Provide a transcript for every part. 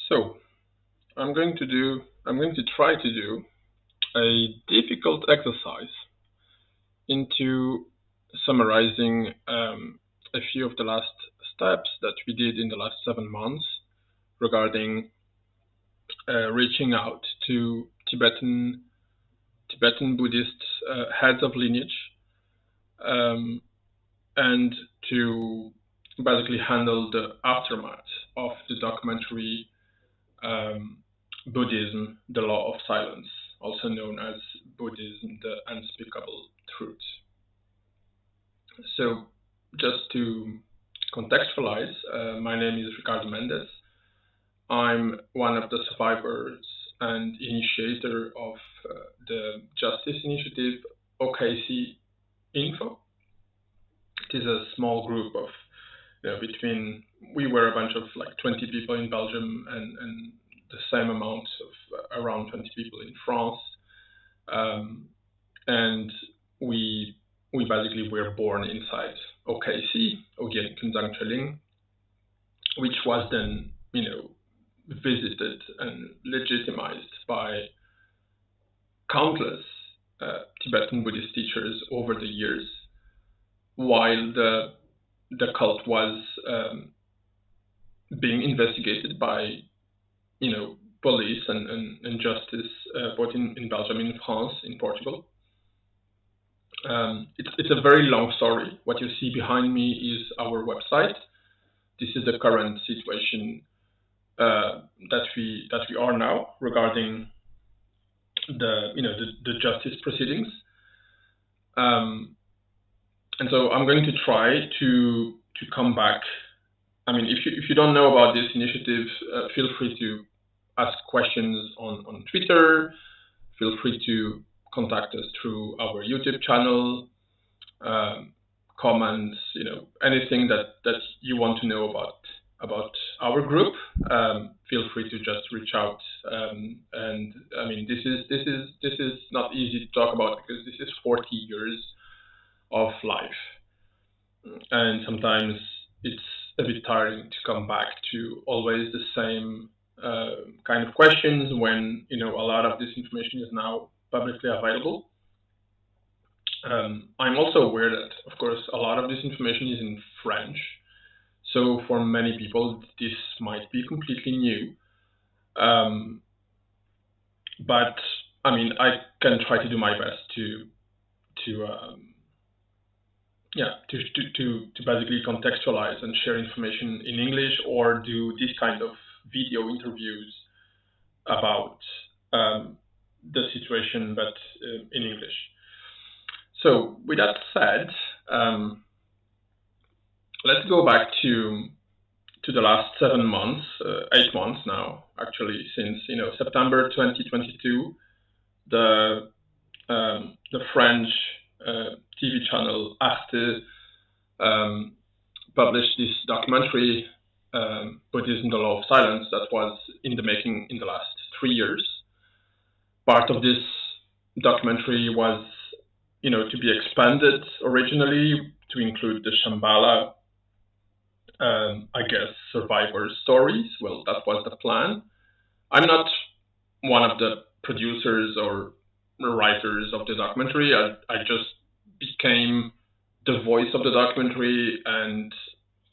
So I'm going to try to do a difficult exercise into summarizing a few of the last steps that we did in the last 7 months regarding reaching out to Tibetan Buddhist heads of lineage um, and to basically handle the aftermath of the documentary um, Buddhism, the Law of Silence, also known as Buddhism, the Unspeakable Truth. So, just to contextualize, my name is Ricardo Mendes. I'm one of the survivors and initiator of the Justice Initiative OKCinfo. It is a small group of between we were a bunch of like 20 people in Belgium and the same amount of around 20 people in France, and we basically were born inside OKC, Ogyen Kunzang Cheling, which was then visited and legitimized by countless Tibetan Buddhist teachers over the years, while the cult was being investigated by police and justice both in Belgium, in France, in Portugal. It's a very long story. What you see behind me is our website. This is the current situation that we are now regarding the justice proceedings. And so I'm going to try to come back. I mean, if you don't know about this initiative, feel free to ask questions on Twitter. Feel free to contact us through our YouTube channel, comments, anything that you want to know about our group. Feel free to just reach out. And I mean, this is not easy to talk about because this is 40 years of life, and sometimes it's a bit tiring to come back to always the same kind of questions when a lot of this information is now publicly available. I'm also aware that, of course, a lot of this information is in French, so for many people this might be completely new. But I mean, I can try to do my best to basically contextualize and share information in English or do this kind of video interviews about the situation, but in English. So, with that said, let's go back to the last 7 months, 8 months now, actually, since September 2022, the French TV channel Arte published this documentary, Buddhism, the Law of Silence, that was in the making in the last 3 years. Part of this documentary was, to be expanded originally to include the Shambhala, I guess, survivor stories. Well, that was the plan. I'm not one of the producers or writers of the documentary. I just became the voice of the documentary and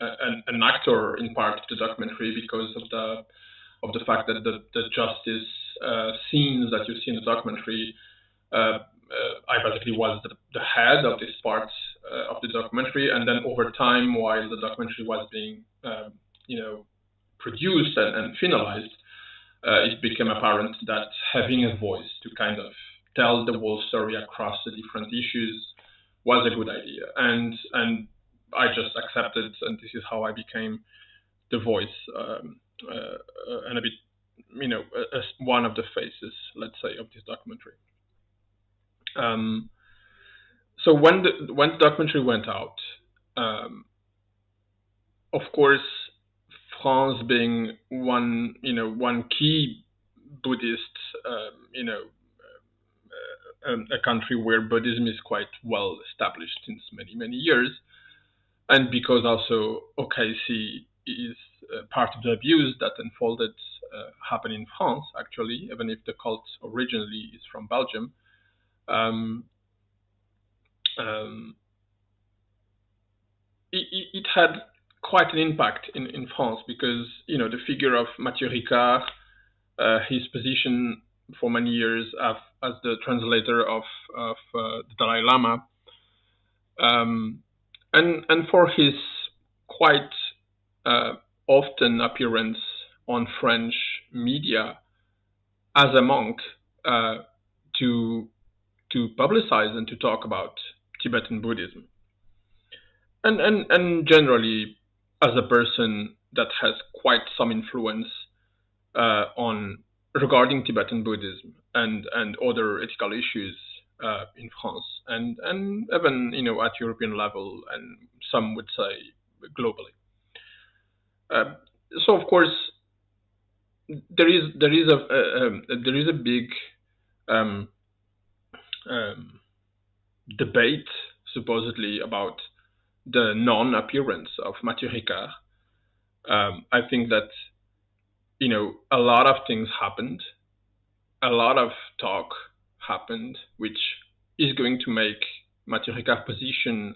an actor in part of the documentary because of the fact that the justice scenes that you see in the documentary, I basically was the head of this part of the documentary, and then over time, while the documentary was being produced and finalized, it became apparent that having a voice to kind of tell the whole story across the different issues was a good idea, and I just accepted, and this is how I became the voice and a bit, as one of the faces, let's say, of this documentary. So when the documentary went out, of course, France being one key Buddhist, a country where Buddhism is quite well established since many years, and because also OKC is part of the abuse that unfolded happened in France, actually, even if the cult originally is from Belgium. Um, um, it had quite an impact in France because the figure of Mathieu Ricard, his position for many years as the translator of the Dalai Lama, and for his quite often appearance on French media as a monk uh, to publicize and to talk about Tibetan Buddhism, and generally as a person that has quite some influence on regarding Tibetan Buddhism and other ethical issues in France and even at European level, and some would say globally. Uh, so of course there is a big um, um, debate supposedly about the non-appearance of Mathieu Ricard. I think that a lot of things happened, a lot of talk happened, which is going to make Mathieu Ricard's position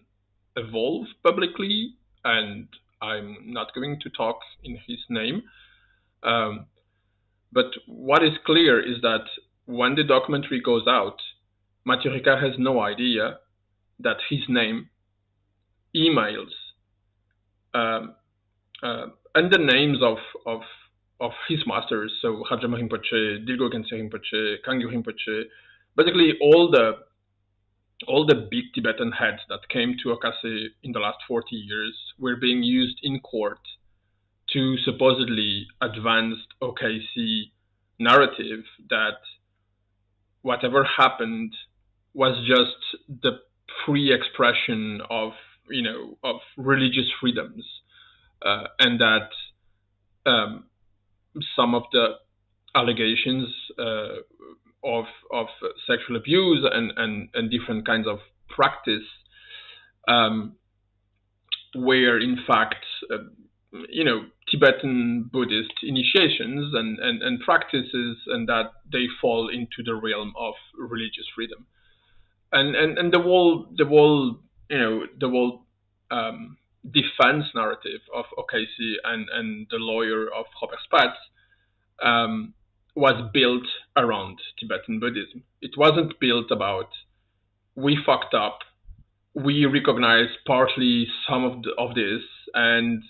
evolve publicly, and I'm not going to talk in his name. Um, but what is clear is that when the documentary goes out, Mathieu Ricard has no idea that his name, emails, um, and the names of his masters, so Hajjama Rinpoche, Dilgo Khyentse Rinpoche, Kangyo Rinpoche, basically all the big Tibetan heads that came to OKC in the last 40 years were being used in court to supposedly advance OKC narrative that whatever happened was just the free expression of of religious freedoms, and that um, some of the allegations of sexual abuse and different kinds of practice um, were in fact Tibetan Buddhist initiations and practices, and that they fall into the realm of religious freedom. And the whole defense narrative of OKC and the lawyer of Robert Spatz was built around Tibetan Buddhism. It wasn't built about we fucked up, we recognize partly some of this, and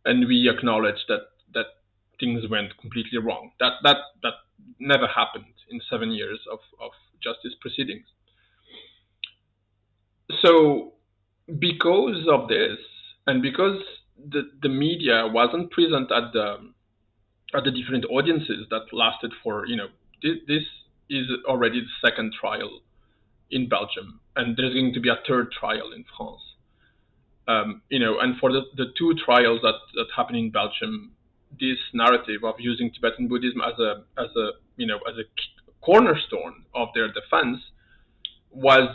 we acknowledge that things went completely wrong. That never happened in 7 years of justice proceedings. So because of this, and because the media wasn't present at the different audiences that lasted for this is already the second trial in Belgium, and there's going to be a third trial in France. And for the two trials that happen in Belgium, this narrative of using Tibetan Buddhism as a cornerstone of their defense was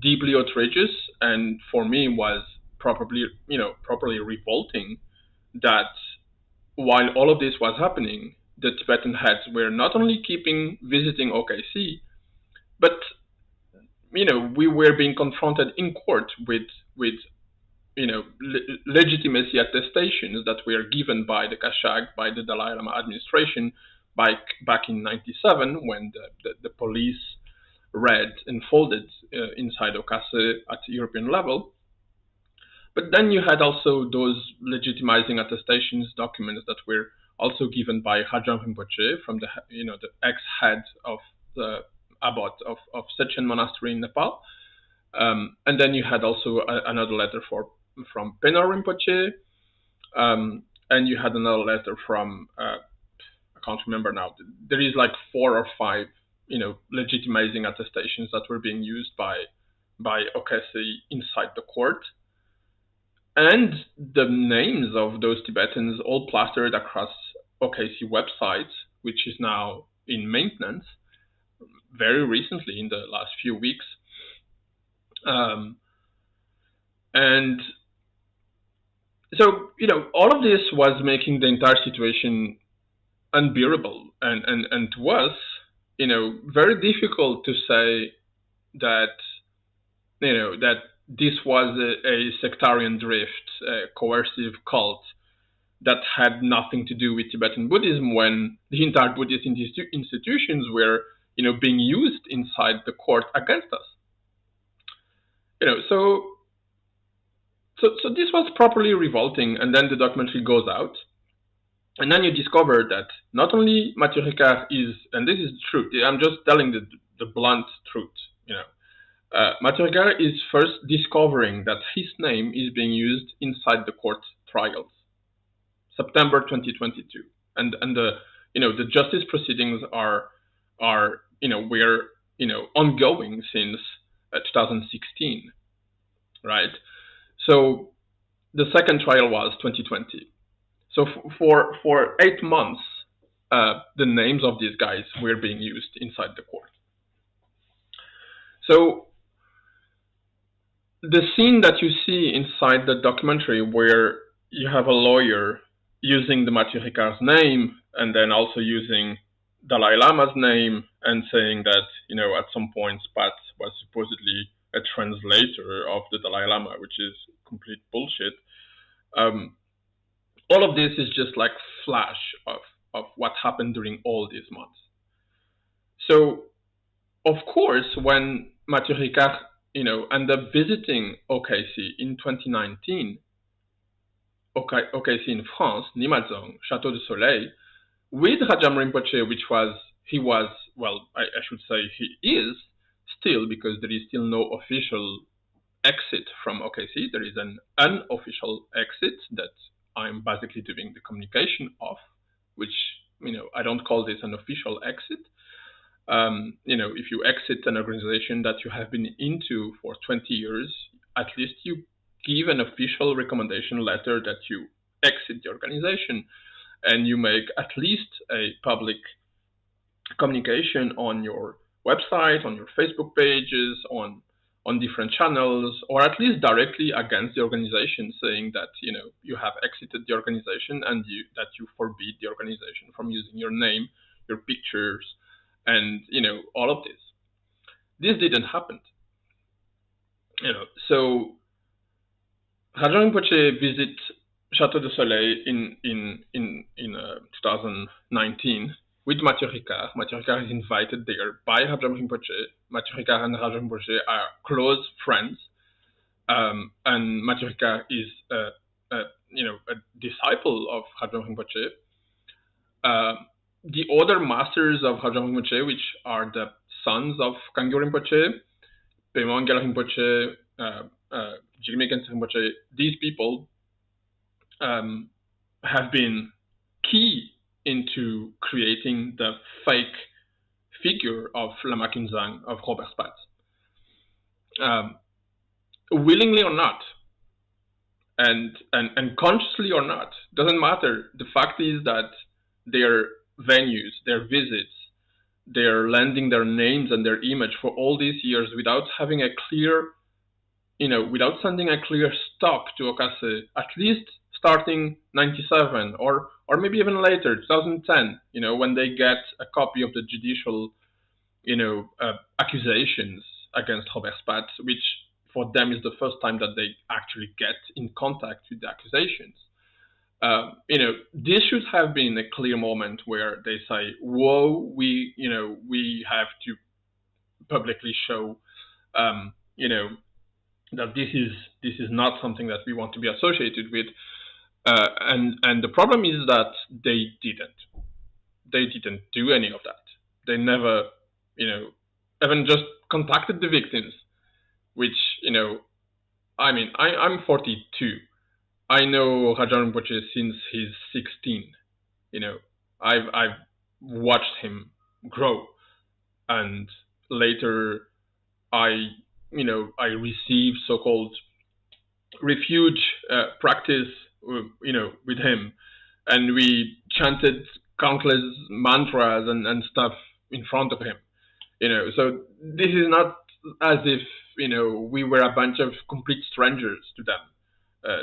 deeply outrageous, and for me was properly revolting that while all of this was happening, the Tibetan heads were not only keeping visiting OKC, but we were being confronted in court with legitimacy attestations that were given by the Kashag, by the Dalai Lama administration, back in '97 when the police raid unfolded inside OKC at European level. But then you had also those legitimizing attestations documents that were also given by Hajjam Rinpoche from the ex-head of the abbot of Sechen Monastery in Nepal. And then you had also another letter from Penor Rinpoche, and you had another letter from I can't remember now. There is like 4 or 5 legitimizing attestations that were being used by OKC inside the court, and the names of those Tibetans all plastered across OKC website, which is now in maintenance very recently in the last few weeks. And So, all of this was making the entire situation unbearable, and to us, very difficult to say that, that this was a sectarian drift, a coercive cult that had nothing to do with Tibetan Buddhism, when the entire Buddhist institutions were, being used inside the court against us. So this was properly revolting, and then the documentary goes out, and then you discover that not only Mathieu Ricard is, and this is the truth, I'm just telling the blunt truth, Mathieu Ricard is first discovering that his name is being used inside the court trials, September 2022, and the justice proceedings are were ongoing since 2016, right? So the second trial was 2020. So for 8 months, the names of these guys were being used inside the court. So the scene that you see inside the documentary, where you have a lawyer using the Mathieu Ricard's name and then also using Dalai Lama's name and saying that, at some point Pat was supposedly a translator of the Dalai Lama, which is complete bullshit. All of this is just like flash of what happened during all these months. So, of course, when Mathieu Ricard, ended up visiting OKC in 2019, OKC in France, Nimadzong, Château de Soleil, with Rajam Rinpoche, I should say he is still, because there is still no official exit from OKC. There is an unofficial exit that I'm basically doing the communication of, which, I don't call this an official exit. If you exit an organization that you have been into for 20 years, at least you give an official recommendation letter that you exit the organization, and you make at least a public communication on your website, on your Facebook pages, on different channels, or at least directly against the organization, saying that you have exited the organization and that you forbid the organization from using your name, your pictures, and all of this. This didn't happen. So Rajam Rinpoche visit Château de Soleil in 2019 with Mathieu Ricard. Mathieu Ricard is invited there by Rajam Rinpoche. Mathieu Ricard and Rajam Rinpoche are close friends, and Mathieu Ricard is a disciple of Rajam Rinpoche. The other masters of Rajam Rinpoche, which are the sons of Kangyo Rinpoche, Pema Ngala Rinpoche, Jigme Khyentse Rinpoche, these people have been key into creating the fake figure of Lama Kunzang, of Robert Spatz. Willingly or not, and consciously or not, doesn't matter. The fact is that their venues, their visits, they're lending their names and their image for all these years without having a clear, without sending a clear stop to OKC, at least starting 97 or maybe even later, 2010, when they get a copy of the judicial, accusations against Robert Spatz, which for them is the first time that they actually get in contact with the accusations. This should have been a clear moment where they say, "Whoa, we have to publicly show, that this is not something that we want to be associated with." And the problem is that they didn't do any of that. They never, even just contacted the victims, which, I'm 42. I know Rajam Rinpoche since he's 16. I've watched him grow, and later I received so-called refuge practice, with him, and we chanted countless mantras and stuff in front of him. So this is not as if we were a bunch of complete strangers to them.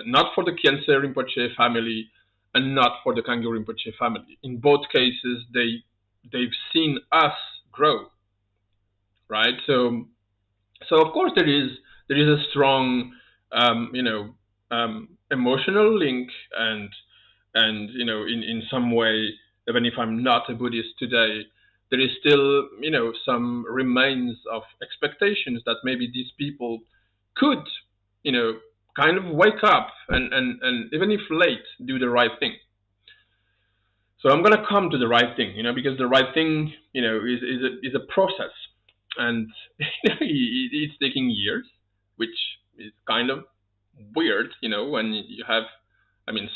not for the Khyentse Rinpoche family and not for the Kangyo Rinpoche family. In both cases, they've seen us grow, right? So of course there is a strong emotional link, and in some way, even if I'm not a Buddhist today, there is still some remains of expectations that maybe these people could kind of wake up and even if late, do the right thing. So I'm gonna come to the right thing, because the right thing, is a process, and it's taking years, which is kind of weird, when you have,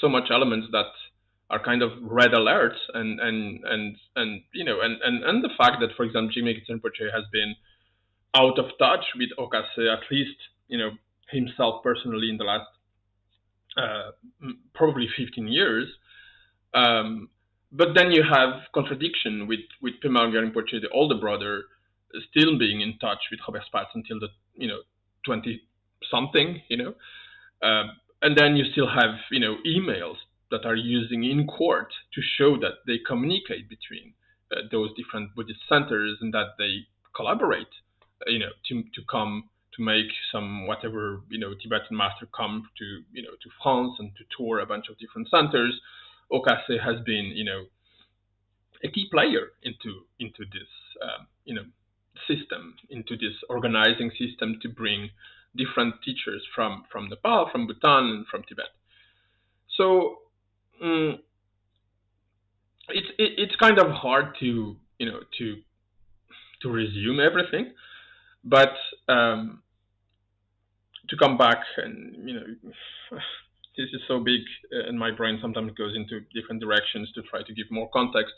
so much elements that are kind of red alerts, and the fact that, for example, Jimmy Rinpoche has been out of touch with OKC, at least, himself personally, in the last probably 15 years. But then you have contradiction with Pema Rinpoche, the older brother, still being in touch with Robert Spatz until the 20 something, and then you still have emails that are using in court to show that they communicate between those different Buddhist centers, and that they collaborate, to come to make some whatever Tibetan master come to France and to tour a bunch of different centers. OKC has been a key player into this system, into this organizing system, to bring different teachers from Nepal, from Bhutan, and from Tibet. So it's kind of hard to resume everything, but to come back, and this is so big, and my brain sometimes goes into different directions to try to give more context.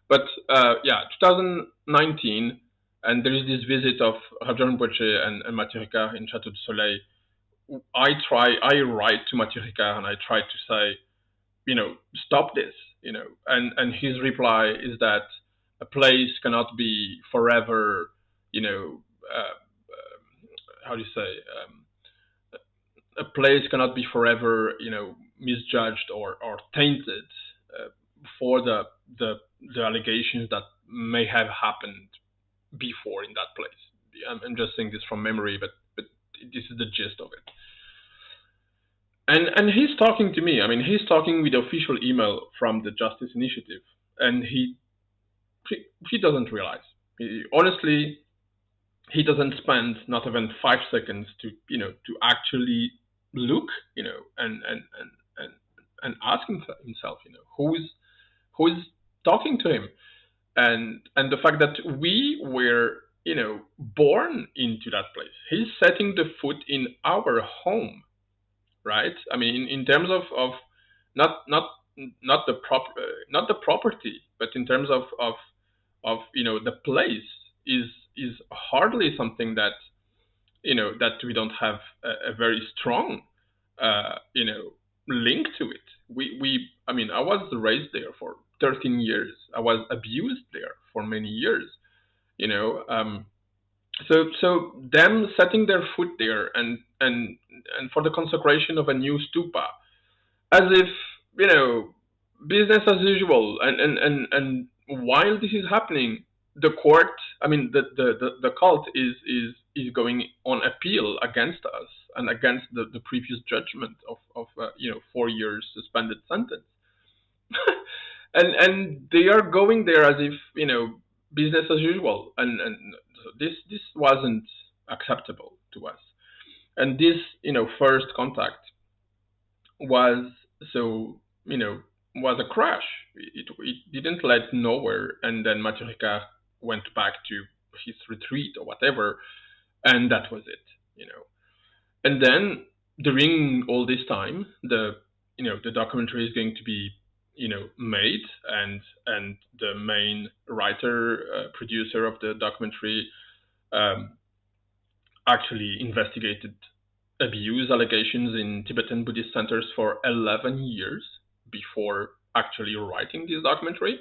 But 2019, and there is this visit of Rabjol Rinpoche and Mathieu Ricard in Château du Soleil. I write to Mathieu Ricard and I try to say, stop this, and his reply is that a place cannot be forever, how do you say, a place cannot be forever, misjudged or tainted for the allegations that may have happened before in that place. I'm just saying this from memory, but this is the gist of it. And he's talking to me. He's talking with the official email from the Justice Initiative, and he doesn't realize. Honestly, he doesn't spend not even 5 seconds to actually look, and ask himself, who is talking to him, and the fact that we were born into that place. He's setting the foot in our home, right? In terms of not the property, but in terms of the place is hardly something that that we don't have a very strong link to it. I was raised there for 13 years. I was abused there for many years. So them setting their foot there, and for the consecration of a new stupa, as if business as usual, and while this is happening, the court, the cult is going on appeal against us and against the previous judgment of 4 years suspended sentence. and they are going there as if business as usual, and this wasn't acceptable to us. And this first contact was was a crash. It didn't lead nowhere, and then Mathieu Ricard went back to his retreat or whatever, and that was it. And then during all this time, the documentary is going to be made, and the main writer, producer of the documentary, actually investigated abuse allegations in Tibetan Buddhist centers for 11 years before actually writing this documentary.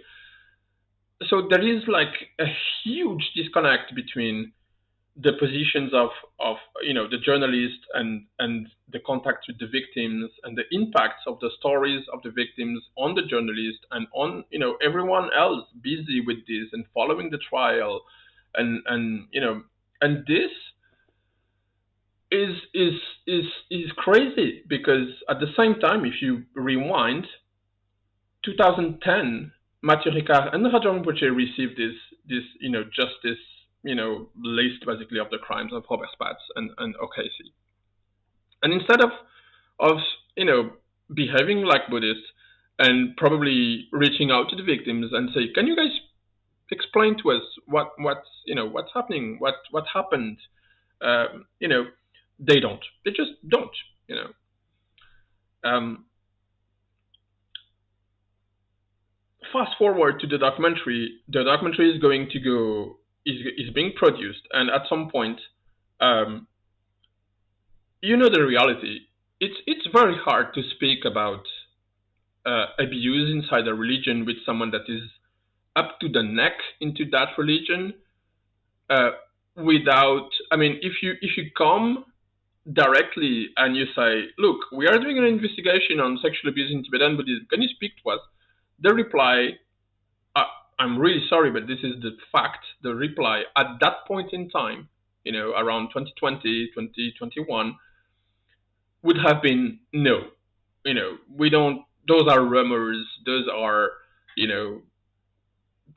So there is like a huge disconnect between the positions of the journalists and the contacts with the victims and the impacts of the stories of the victims on the journalists and on everyone else busy with this and following the trial and this is crazy because at the same time, if you rewind 2010, Mathieu Ricard and Rajon Rinpoche received this justice list basically of the crimes of Robert Spatz and OKC. And instead of you know behaving like Buddhists and probably reaching out to the victims and say, can you guys explain to us what's happening, what happened? You know, they don't. They just don't. You know. Um, Fast forward to the documentary. The documentary is going to go is being produced, and at some point, um, the reality. It's very hard to speak about abuse inside a religion with someone that is up to the neck into that religion uh, without. I mean, if you come directly and you say, look, we are doing an investigation on sexual abuse in Tibetan Buddhism. Can you speak to us? The reply, uh, I'm really sorry, but this is the fact. The reply at that point in time, around 2020, 2021, would have been no. We don't. Those are rumors. Those are, you know,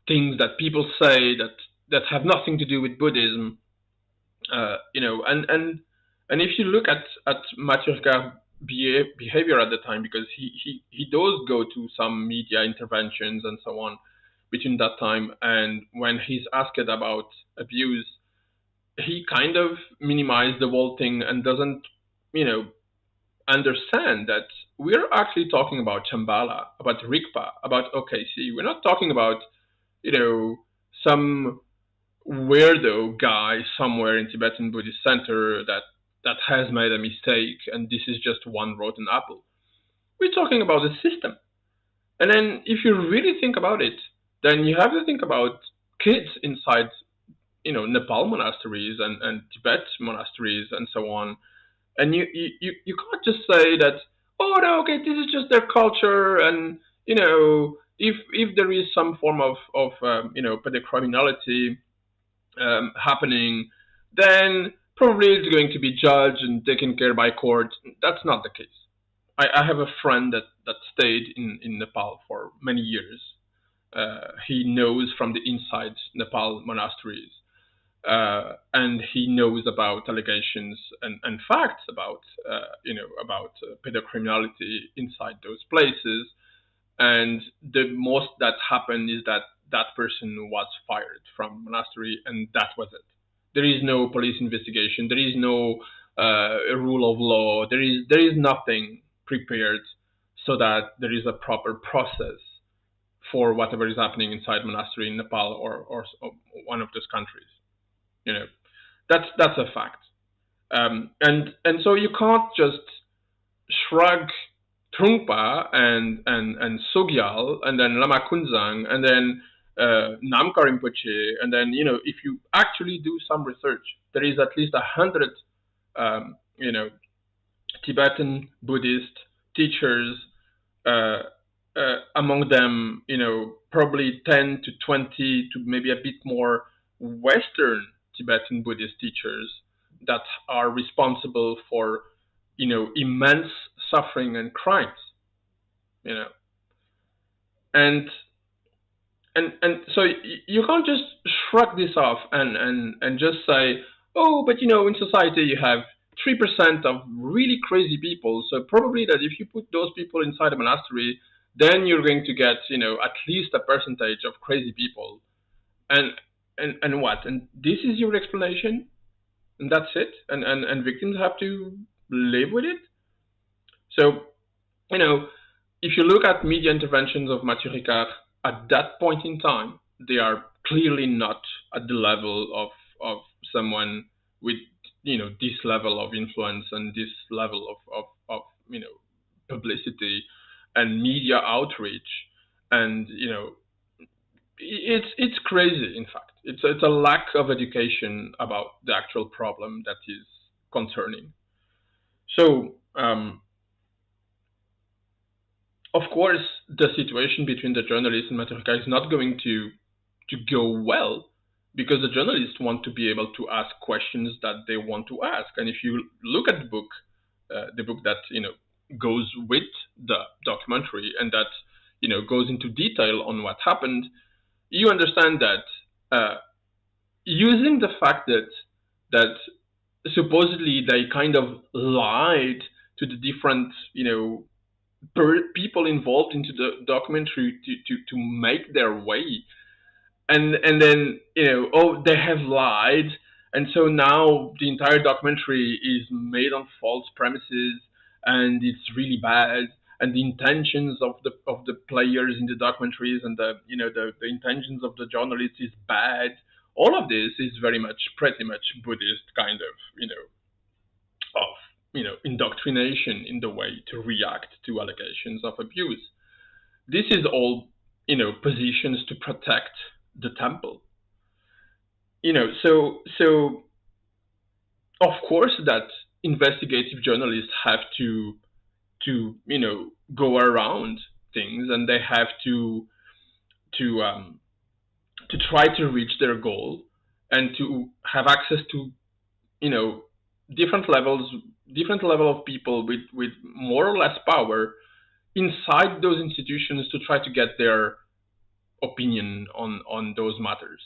things that people say that have nothing to do with Buddhism. And if you look at Mathieu Ricard's behavior at the time, because he does go to some media interventions and so on between that time, and when he's asked about abuse, he kind of minimized the whole thing and doesn't, you know, understand that we're actually talking about Chambala, about Rigpa, about OKC. We're not talking about, you know, some weirdo guy somewhere in Tibetan Buddhist center that has made a mistake and this is just one rotten apple. We're talking about the system. And then if you really think about it, then you have to think about kids inside, Nepal monasteries and Tibet monasteries and so on. And you can't just say that, oh no, okay, this is just their culture, and if there is some form of pedocriminality happening, then probably it's going to be judged and taken care by court. That's not the case. I have a friend that stayed in Nepal for many years. He knows from the inside Nepal monasteries, and he knows about allegations and facts about pedocriminality inside those places. And the most that happened is that person was fired from monastery, and that was it. There is no police investigation. There is no rule of law. There is nothing prepared so that there is a proper process for whatever is happening inside monastery in Nepal or one of those countries. You know, that's a fact. And so you can't just shrug Trungpa and Sogyal and then Lama Kunzang and then Namkar Rinpoche, and then if you actually do some research, there is at least 100 um, you know Tibetan Buddhist teachers, uh, among them probably 10 to 20 to maybe a bit more Western Tibetan Buddhist teachers that are responsible for immense suffering and crimes, you know and so you can't just shrug this off and just say, oh, but in society you have 3% of really crazy people, so probably that if you put those people inside a monastery, then you're going to get at least a percentage of crazy people, and what, and this is your explanation, and that's it, and victims have to live with it. So you know, if you look at media interventions of Mathieu Ricard at that point in time, they are clearly not at the level of someone with this level of influence and this level of publicity and media outreach, and It's crazy. In fact, it's a lack of education about the actual problem that is concerning. So, of course, the situation between the journalist and Maturika is not going to go well, because the journalists want to be able to ask questions that they want to ask. And if you look at the book that goes with the documentary and that goes into detail on what happened, you understand that using the fact that supposedly they kind of lied to the different people involved into the documentary to make their way, and then oh, they have lied, and so now the entire documentary is made on false premises, and it's really bad, and the intentions of the players in the documentaries and the intentions of the journalists is bad. All of this is very much pretty much Buddhist kind of of indoctrination in the way to react to allegations of abuse. This is all positions to protect the temple. So of course that investigative journalists have to go around things, and they have to um, to try to reach their goal and to have access to you know different levels different level of people with more or less power inside those institutions to try to get their opinion on those matters.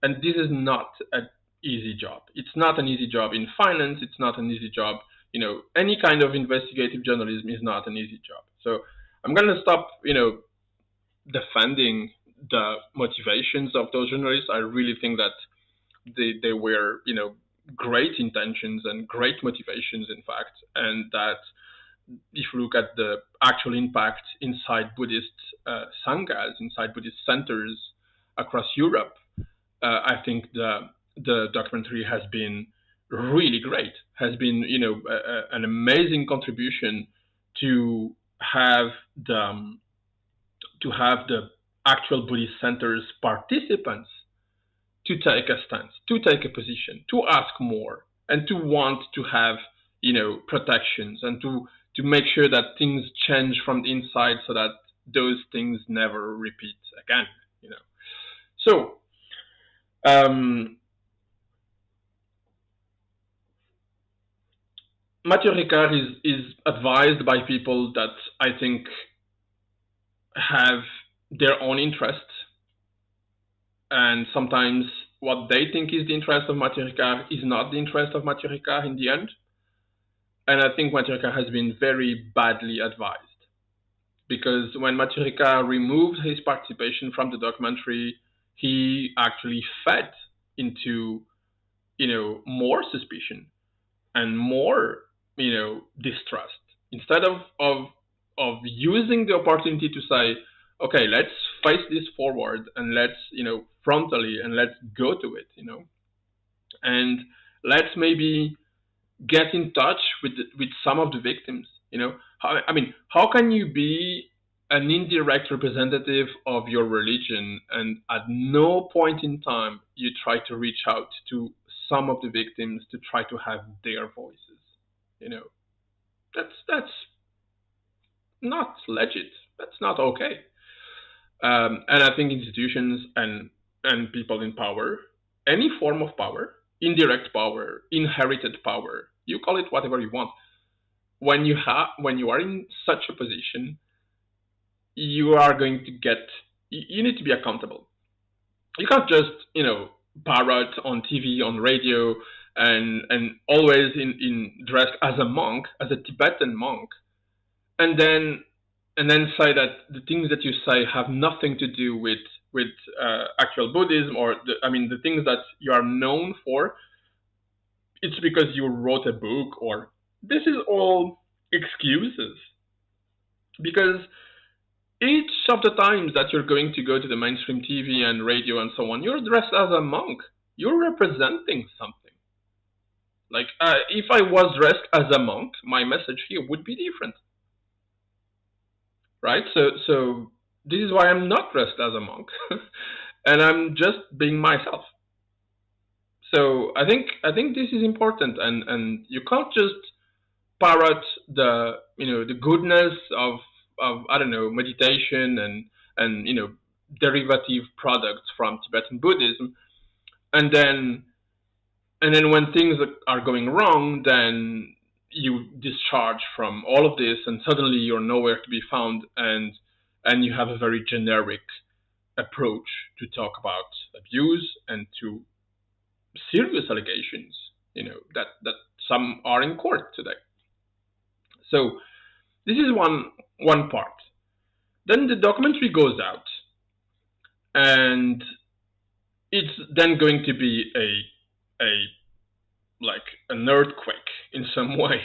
And this is not an easy job. It's not an easy job in finance. It's not an easy job. Any kind of investigative journalism is not an easy job. So I'm going to stop, defending the motivations of those journalists. I really think that they were, great intentions and great motivations, in fact, and that if you look at the actual impact inside Buddhist sanghas, inside Buddhist centers across Europe, I think the documentary has been really great. Has been an amazing contribution to have the to have the actual Buddhist centers participants to take a stance, to take a position, to ask more, and to want to have protections, and to make sure that things change from the inside so that those things never repeat again. So um, Mathieu Ricard is advised by people that I think have their own interests, and sometimes what they think is the interest of Mathieu Ricard is not the interest of Mathieu Ricard in the end. And I think Mathieu Ricard has been very badly advised, because when Mathieu Ricard removed his participation from the documentary, he actually fed into more suspicion and more distrust, instead of using the opportunity to say, okay, let's face this forward, and let's frontally, and let's go to it, and let's maybe get in touch with some of the victims. How can you be an indirect representative of your religion and at no point in time you try to reach out to some of the victims to try to have their voices? That's not legit. That's not okay. And I think institutions and people in power, any form of power, indirect power, inherited power, you call it whatever you want. When you are in such a position, you are going to get. You need to be accountable. You can't just parrot on TV, on radio, and always in dressed as a monk, as a Tibetan monk, and then say that the things that you say have nothing to do with actual Buddhism, or the things that you are known for. It's because you wrote a book, or this is all excuses. Because each of the times that you're going to go to the mainstream TV and radio and so on, you're dressed as a monk. You're representing something. Like, if I was dressed as a monk, my message here would be different, right? So This is why I'm not dressed as a monk, and I'm just being myself. So I think this is important, and you can't just parrot the goodness of I don't know, meditation and derivative products from Tibetan Buddhism, and then when things are going wrong, then you discharge from all of this, and suddenly you're nowhere to be found, and you have a very generic approach to talk about abuse and to serious allegations, that some are in court today. So this is one part. Then the documentary goes out, and it's then going to be a like an earthquake in some way,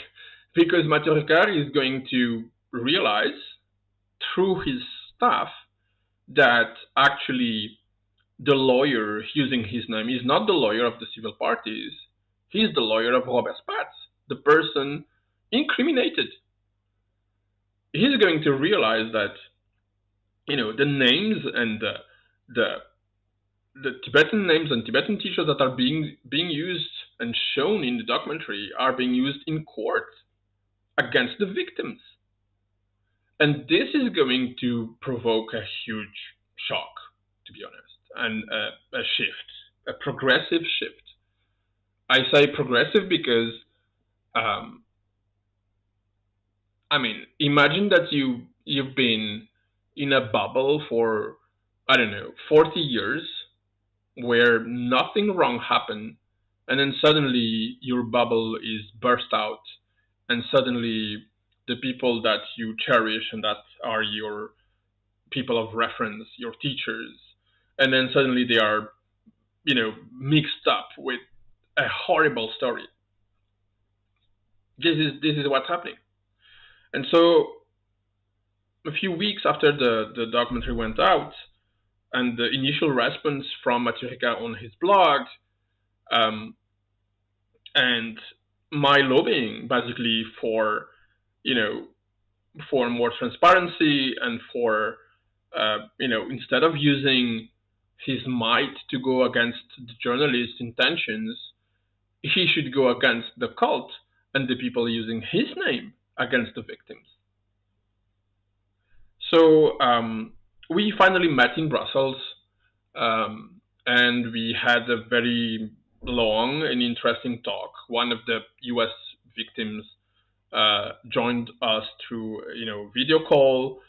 because Maturikar is going to realize through his staff that actually the lawyer using his name is not the lawyer of the civil parties. He's the lawyer of Robert Spatz, the person incriminated. He's going to realize that the names and the the Tibetan names and Tibetan teachers that are being used and shown in the documentary are being used in court against the victims. And this is going to provoke a huge shock, to be honest, and a shift, a progressive shift. I say progressive because, um, I mean, imagine that you've been in a bubble for, I don't know, 40 years where nothing wrong happened, and then suddenly your bubble is burst out, and suddenly the people that you cherish and that are your people of reference, your teachers, and then suddenly they are, mixed up with a horrible story. This is what's happening. And so a few weeks after the documentary went out, and the initial response from Maturika on his blog, um, and my lobbying basically for, you know, for more transparency and for, instead of using his might to go against the journalist's intentions, he should go against the cult and the people using his name against the victims. So we finally met in Brussels, and we had a very long and interesting talk. One of the U.S. victims joined us through video call,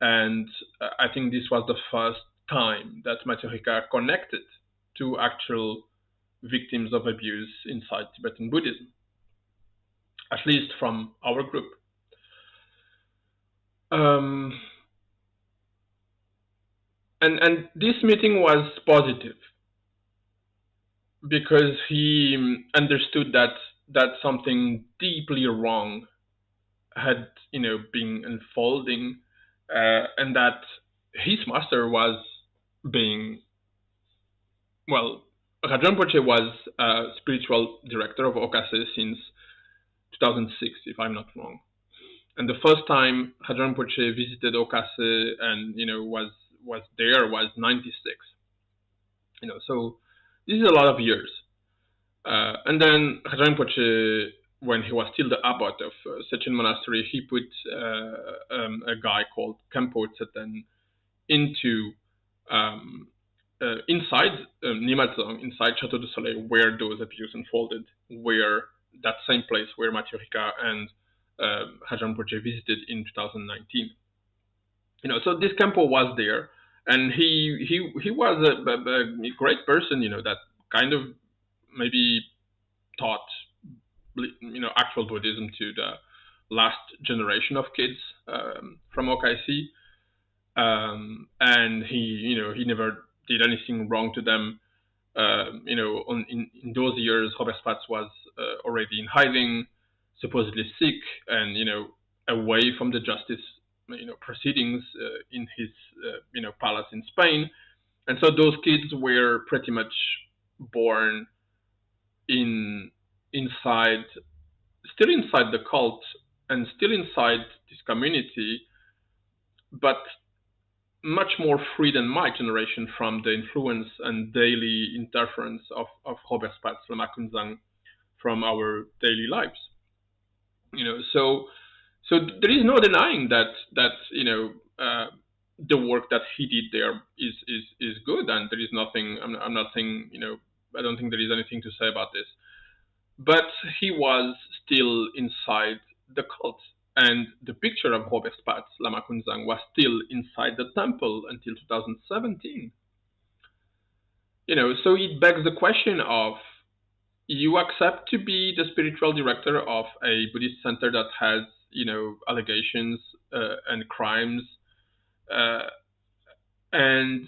and I think this was the first time that Maturika connected to actual victims of abuse inside Tibetan Buddhism, at least from our group. Um, and this meeting was positive because he understood that something deeply wrong had been unfolding, and that his master was being, well, Rajan Poche was spiritual director of OKC since 2006, if I'm not wrong. And the first time Rajan Poche visited OKC and was there was 96. So this is a lot of years. And then Rajan Poche, when he was still the abbot of Sechen Monastery, he put a guy called Kempo Tseten into inside Nimatzong, inside Chateau du Soleil, where those abuse unfolded, where that same place where Maturika and Rajan Poche visited in 2019. So this Kempo was there, and he was a great person, that kind of maybe taught actual Buddhism to the last generation of kids from OKC, and he never did anything wrong to them. In those years, Robert Spatz was already in hiding, supposedly sick, and away from the justice proceedings in his palace in Spain. And so those kids were pretty much born in inside still inside the cult and still inside this community, but much more free than my generation from the influence and daily interference of Robert Spatz, Lama Kunzang from our daily lives. So there is no denying that the work that he did there is good, and there is nothing. I'm not saying I don't think there is anything to say about this. But he was still inside the cult, and the picture of Robert Spatz, Lama Kunzang, was still inside the temple until 2017. So it begs the question of, you accept to be the spiritual director of a Buddhist center that has, allegations and crimes, uh, and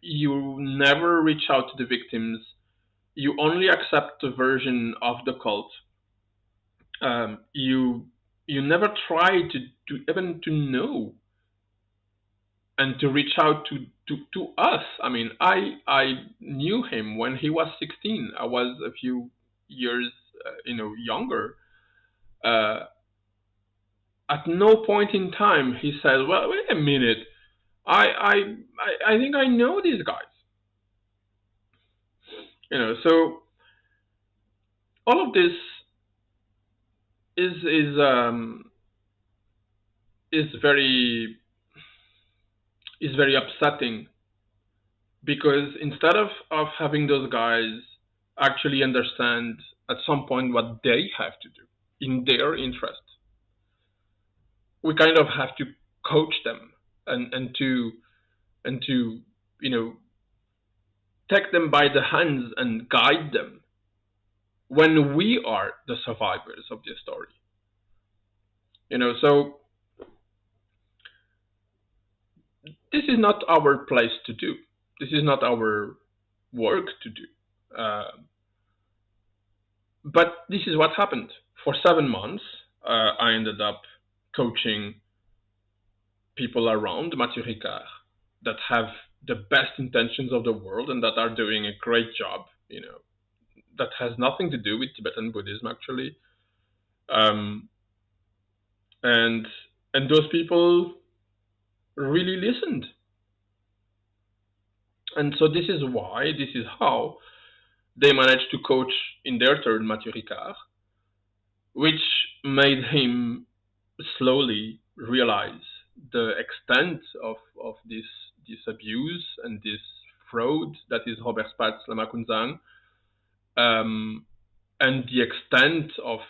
you never reach out to the victims. You only accept the version of the cult. You never try to even to know and to reach out to us. I mean, I knew him when he was 16. I was a few years younger. Uh, at no point in time he said, "Well, wait a minute. I think I know these guys." So all of this is is um, is very is very upsetting, because instead of having those guys actually understand at some point what they have to do in their interest, we kind of have to coach them and to you know take them by the hands and guide them when we are the survivors of this story. So this is not our place to do. This is not our work to do. Uh, but this is what happened. For 7 months, I ended up coaching people around Mathieu Ricard that have the best intentions of the world and that are doing a great job. That has nothing to do with Tibetan Buddhism, actually. Um, and and those people really listened. And so this is how they managed to coach in their turn Mathieu Ricard, which made him slowly realize the extent of this abuse and this fraud that is Robert Spatz Lama Kunzang, and the extent of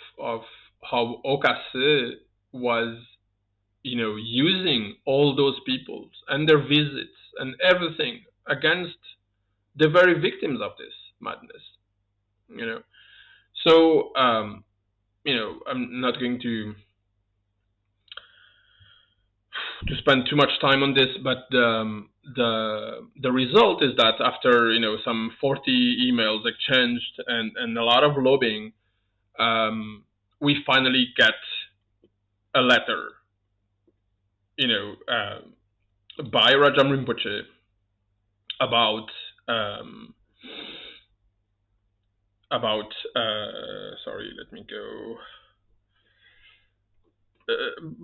how OKC was using all those people and their visits and everything against the very victims of this madness. You know, so I'm not going to spend too much time on this, but the result is that after some 40 emails exchanged and a lot of lobbying, we finally get a letter, by Rajam Rinpoche about sorry, let me go.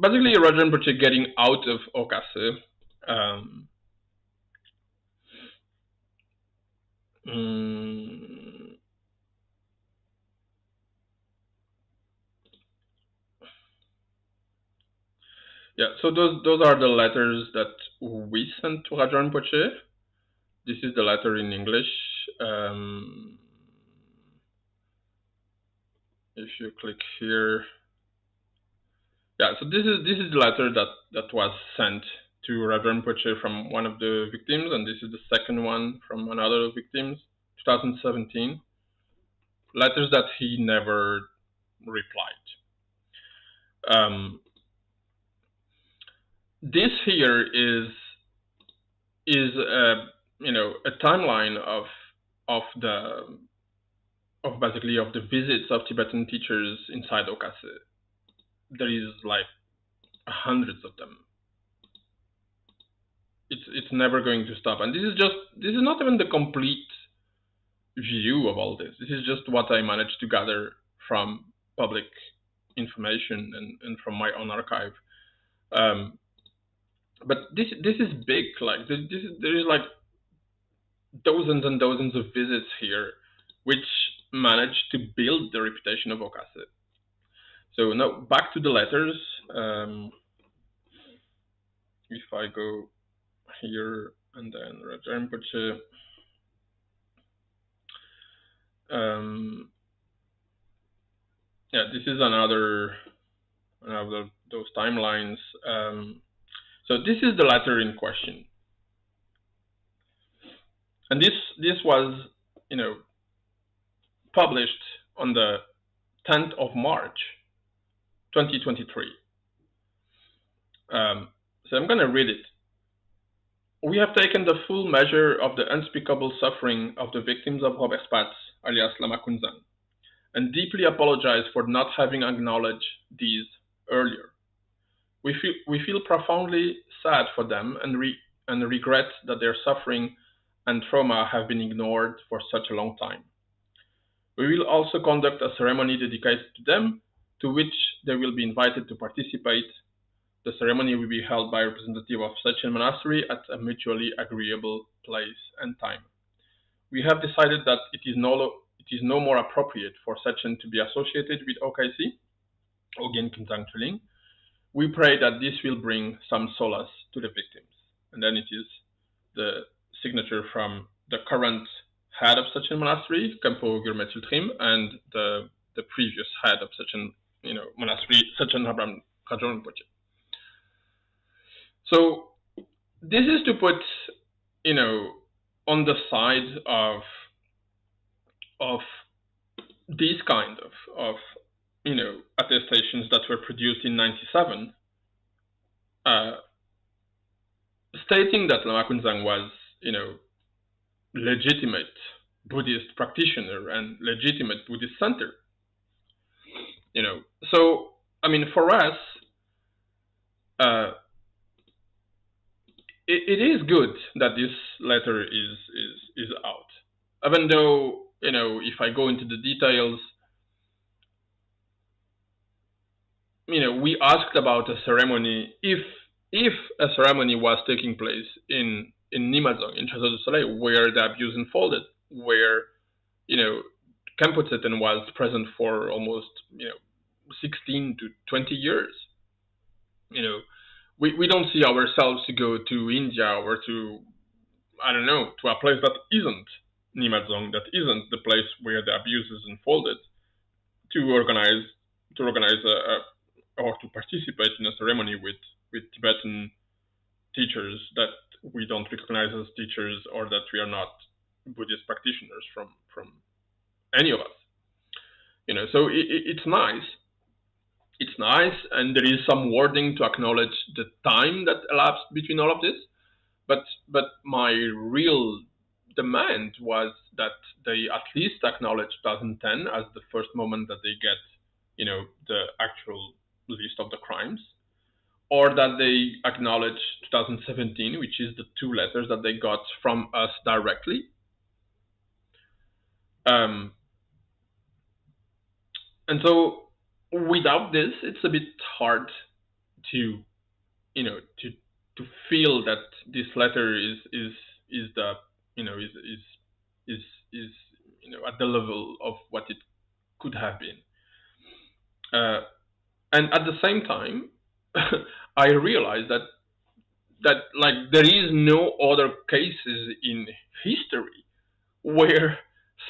Basically, Rajam Rinpoche getting out of OKC. Yeah, so those are the letters that we sent to Rajam Rinpoche. This is the letter in English. If you click here, yeah. So this is the letter that was sent to Rajam Rinpoche from one of the victims, and this is the second one from another victim, 2017. Letters that he never replied. This here is a timeline of basically of the visits of Tibetan teachers inside OKC. There is like hundreds of them. It's never going to stop, and this is not even the complete view of all this. This is just what I managed to gather from public information and from my own archive. But this is big. Like there is like dozens and dozens of visits here, which managed to build the reputation of OKC. So now back to the letters. If I go here and then Raja yeah, this is another those timelines. So this is the letter in question, and this was, you know, published on the 10th of March, 2023. So I'm going to read it. We have taken the full measure of the unspeakable suffering of the victims of Robert Spatz, alias Lama Kunzang, and deeply apologize for not having acknowledged these earlier. We feel profoundly sad for them and regret that their suffering and trauma have been ignored for such a long time. We will also conduct a ceremony dedicated to them, to which they will be invited to participate. The ceremony will be held by a representative of such a monastery at a mutually agreeable place and time. We have decided that it is no more appropriate for Sechen to be associated with OKC, Ogen Kintang Chuling. We pray that this will bring some solace to the victims. And then it is the signature from the current head of such a monastery, Kampo Gurmet Sultrim, and the previous head of such an monastery, Sechen Habram Rajon Poche. So this is to put, on the side of these kind of attestations that were produced in '97, stating that Lama Kunzang was, legitimate Buddhist practitioner and legitimate Buddhist center. So I mean, for us, it is good that this letter is out, even though, if I go into the details, we asked about a ceremony, if a ceremony was taking place in Nimazong, in Chateau du Soleil, where the abuse unfolded, where Khenpo Tseten was present for almost 16 to 20 years. We don't see ourselves to go to India or to, I don't know, to a place that isn't Nimazong, that isn't the place where the abuse is unfolded, to organize or to participate in a ceremony with Tibetan teachers that we don't recognize as teachers, or that we are not Buddhist practitioners from any of us. So it's nice. It's nice, and there is some wording to acknowledge the time that elapsed between all of this. But my real demand was that they at least acknowledge 2010 as the first moment that they get, the actual list of the crimes, or that they acknowledge 2017, which is the two letters that they got from us directly. And so without this, it's a bit hard to, to feel that this letter is the, is at the level of what it could have been. And at the same time, I realized that like there is no other cases in history where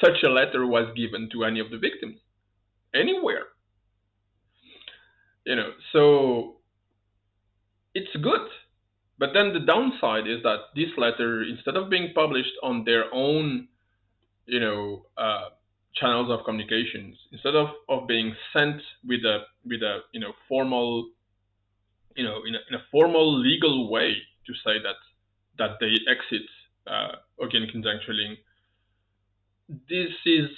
such a letter was given to any of the victims anywhere. So it's good. But then the downside is that this letter, instead of being published on their own, channels of communications, instead of being sent with a formal, in a formal legal way to say that they exit Ogen Kintang Chuling, this is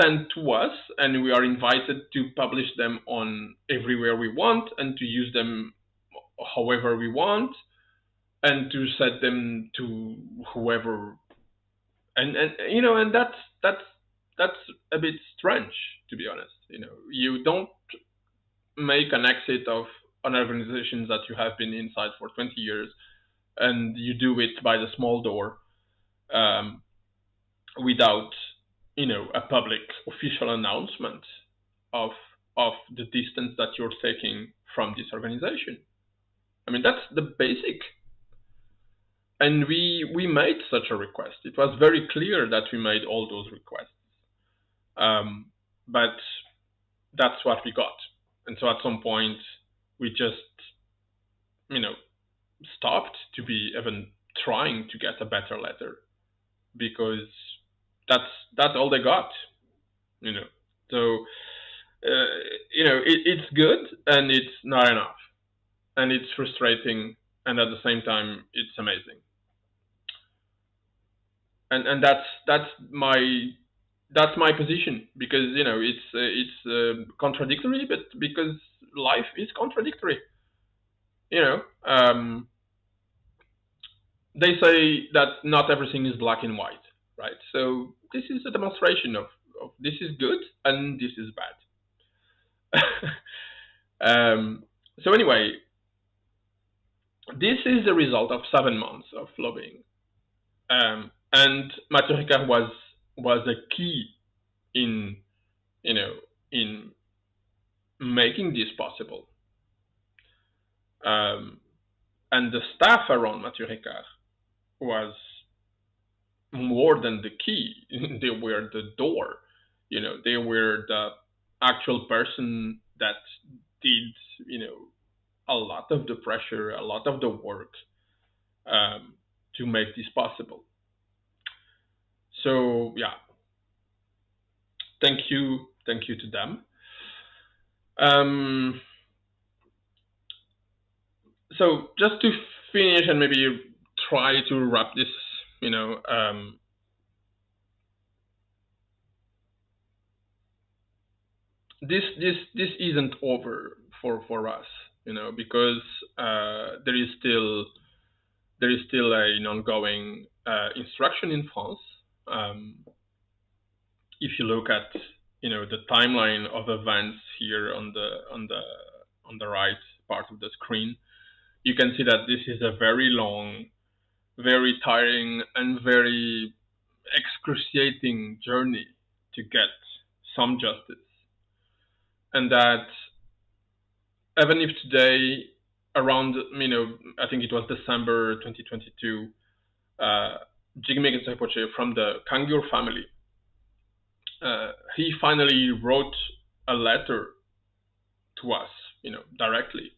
sent to us, and we are invited to publish them on everywhere we want and to use them however we want, and to set them to whoever, and that's a bit strange, to be honest. You don't make an exit of an organization that you have been inside for 20 years, and you do it by the small door, um, without, a public official announcement of the distance that you're taking from this organization. I mean, that's the basic. And we made such a request. It was very clear that we made all those requests. But that's what we got. And so at some point, we just, you know, stopped to be even trying to get a better letter, because that's all they got, you know. So, it's good and it's not enough, and it's frustrating, and at the same time, it's amazing. And that's my position, because it's contradictory, but because life is contradictory. You know, they say that not everything is black and white, right? So this is a demonstration of this is good and this is bad. So anyway, this is the result of 7 months of lobbying, and Maturika was a key in in making this possible. Um, and the staff around Maturika was more than the key. They were the door. They were the actual person that did, a lot of the pressure, a lot of the work, to make this possible. So yeah, thank you to them. So just to finish and maybe try to wrap this, this isn't over for us, because there is still an ongoing instruction in France. If you look at the timeline of events here on the right part of the screen, you can see that this is a very long, very tiring, and very excruciating journey to get some justice. And that even if today, around, I think it was December 2022, Jigme Rinpoche from the Kangyur family, he finally wrote a letter to us, directly,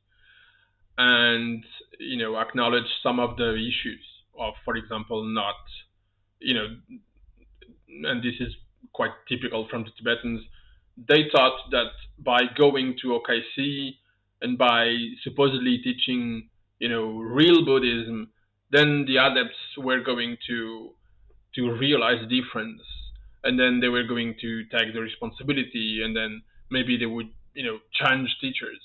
and acknowledged some of the issues of, for example, not, and this is quite typical from the Tibetans. They thought that by going to OKC and by supposedly teaching, real Buddhism, then the adepts were going to realize the difference, and then they were going to take the responsibility, and then maybe they would, change teachers,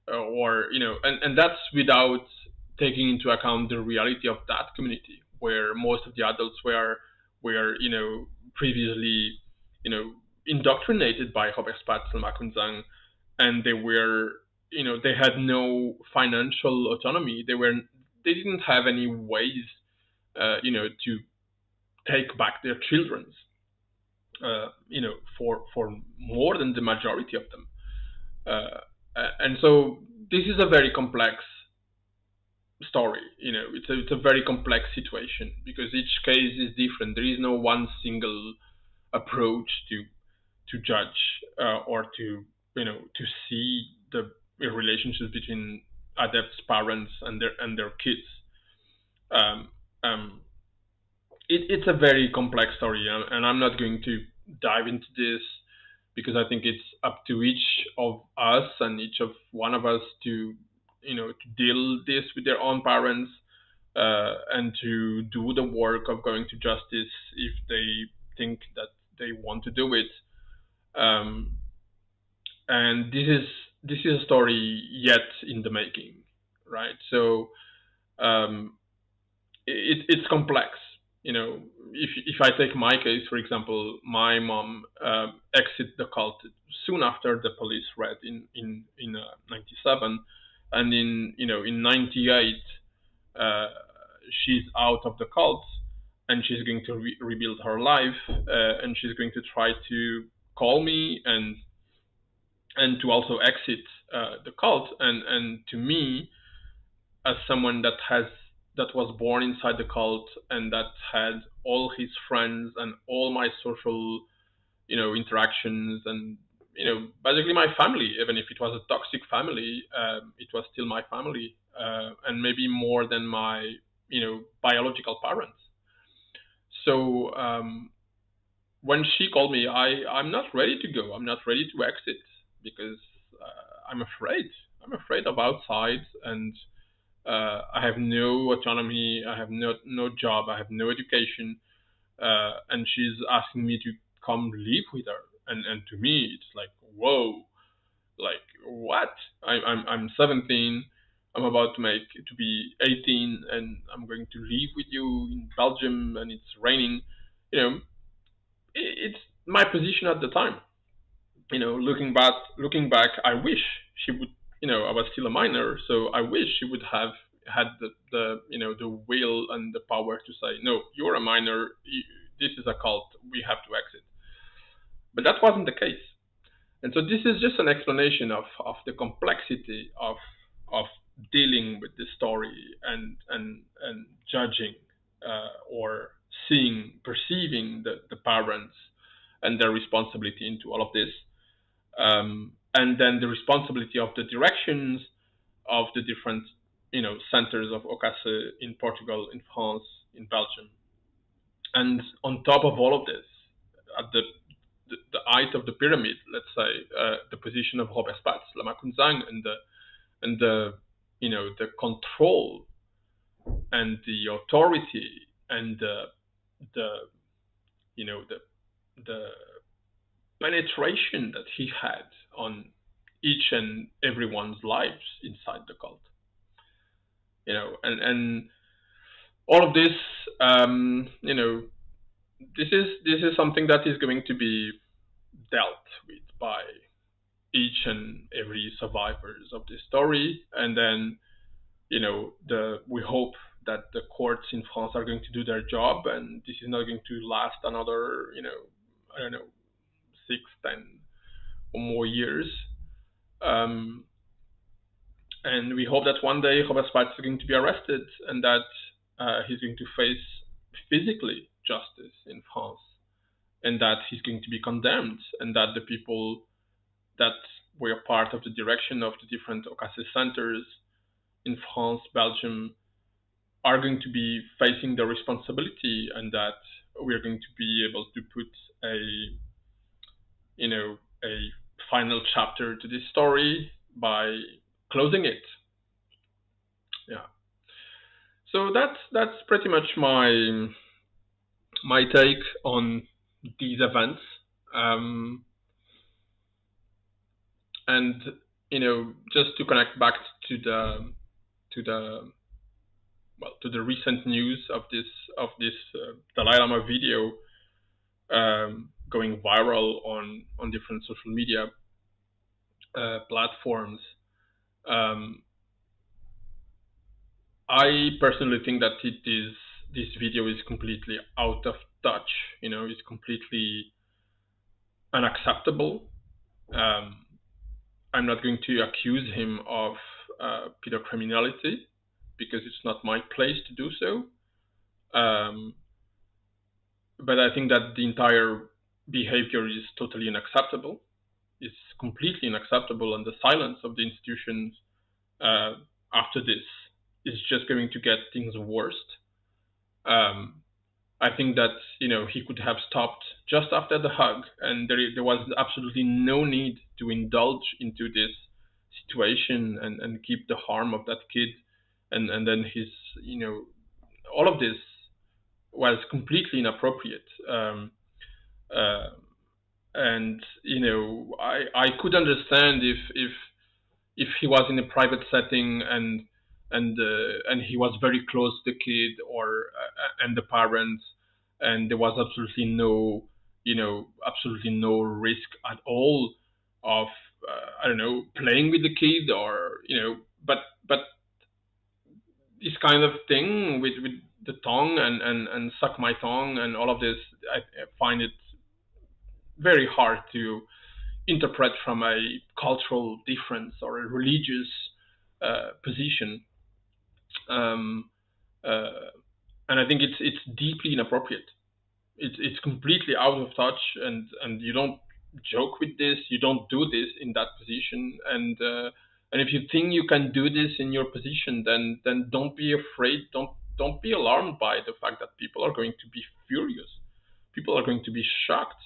or and that's without taking into account the reality of that community, where most of the adults were previously, indoctrinated by Robert Spatz and Makunzang, and they were, they had no financial autonomy. They didn't have any ways, to take back their children, for more than the majority of them. And so this is a very complex story. It's a very complex situation, because each case is different. There is no one single approach to judge, or to to see the relationships between adepts, parents, and their kids. Um, um, it's a very complex story, and I'm not going to dive into this, because I think it's up to each of us and each of one of us to to deal this with their own parents, and to do the work of going to justice if they think that they want to do it. Um, and this is a story yet in the making, right? So, um, it's complex. If I take my case, for example, my mom exited the cult soon after the police raid in '97. and in '98 she's out of the cult, and she's going to rebuild her life, and she's going to try to call me and to also exit the cult. And to me, as someone that was born inside the cult and that had all his friends and all my social interactions, and basically my family, even if it was a toxic family, it was still my family, and maybe more than my biological parents. So when she called me, I'm not ready to go. I'm not ready to exit because I'm afraid. I'm afraid of outside, and I have no autonomy. I have no job. I have no education, and she's asking me to come live with her. And to me, it's like, whoa, like what? I'm 17. I'm about to be 18, and I'm going to live with you in Belgium, and it's raining. You know, it's my position at the time. Looking back, I wish she would. I was still a minor, so I wish she would have had the will and the power to say, no, you're a minor. This is a cult. We have to exit. But that wasn't the case. And so this is just an explanation of the complexity of dealing with the story and judging or perceiving the parents and their responsibility into all of this, and then the responsibility of the directions of the different centers of OKC in Portugal, in France, in Belgium, and on top of all of this, at the height of the pyramid, let's say, the position of Robert Spatz, Lama Kunzang, and the control and the authority and the you know the penetration that he had on each and everyone's lives inside the cult. And all of this, this is something that is going to be dealt with by each and every survivors of this story. And then we hope that the courts in France are going to do their job, and this is not going to last another I don't know, 6, 10 or more years. And we hope that one day Robert Spatz is going to be arrested, and that he's going to face physically justice in France, and that he's going to be condemned, and that the people that were part of the direction of the different OKC centers in France, Belgium, are going to be facing the responsibility, and that we're going to be able to put a final chapter to this story by closing it. Yeah. So that's pretty much my take on these events. And just to connect back to the recent news of this Dalai Lama video going viral on different social media platforms. I personally think that this video is completely out of touch. It's completely unacceptable. I'm not going to accuse him of pedocriminality because it's not my place to do so. But I think that the entire behavior is totally unacceptable. It's completely unacceptable, and the silence of the institutions after this is just going to get things worse. I think that he could have stopped just after the hug, and there was absolutely no need to indulge into this situation and keep the harm of that kid, and then his all of this was completely inappropriate. And I could understand if he was in a private setting and he was very close to the kid or and the parents, and there was absolutely no risk at all of I don't know, playing with the kid or but this kind of thing with the tongue and suck my tongue and all of this, I find it very hard to interpret from a cultural difference or a religious position. Um, uh, and I think it's deeply inappropriate. It's completely out of touch, and you don't joke with this. You don't do this in that position. And if you think you can do this in your position, then don't be afraid. Don't be alarmed by the fact that people are going to be furious. People are going to be shocked.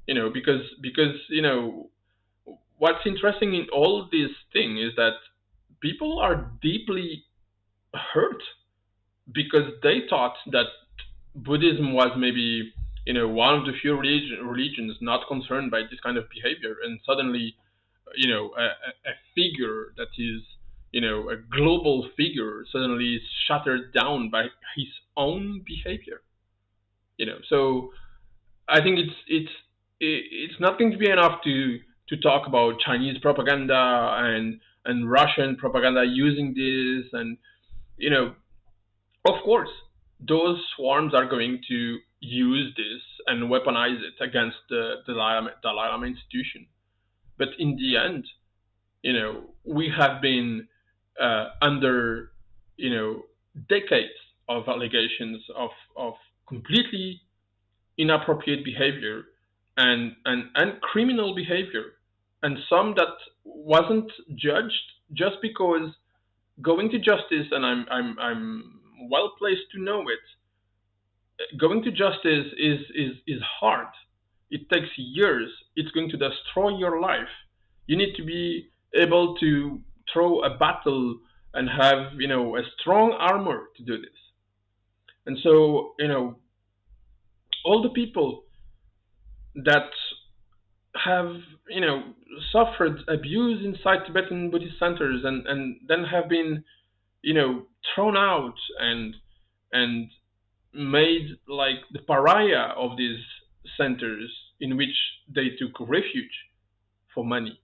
Because what's interesting in all this thing is that people are deeply hurt because they thought that Buddhism was maybe one of the few religions not concerned by this kind of behavior, and suddenly a figure that is a global figure suddenly is shattered down by his own behavior. So I think it's not going to be enough to talk about Chinese propaganda and Russian propaganda using this, and you know of course, those swarms are going to use this and weaponize it against the Dalai Lama institution. But in the end, we have been under, decades of allegations of completely inappropriate behavior and criminal behavior, and some that wasn't judged just because going to justice, and I'm well placed to know it. Going to justice is hard. It takes years. It's going to destroy your life. You need to be able to throw a battle and have a strong armor to do this. And so all the people that have suffered abuse inside Tibetan Buddhist centers and then have been thrown out and made like the pariah of these centers in which they took refuge for money,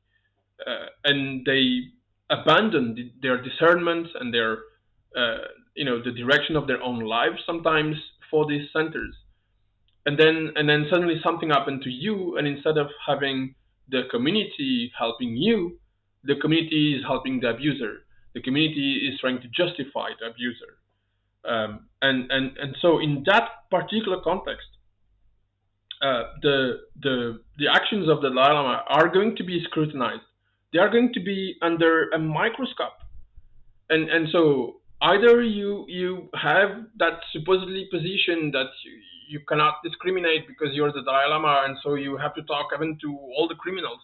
and they abandoned their discernment and their the direction of their own lives sometimes for these centers, and then suddenly something happened to you, and instead of having the community helping you, the community is helping the abuser. The community is trying to justify the abuser. And so in that particular context, the actions of the Dalai Lama are going to be scrutinized. They are going to be under a microscope, and so either you have that supposedly position that you cannot discriminate because you're the Dalai Lama, and so you have to talk even to all the criminals.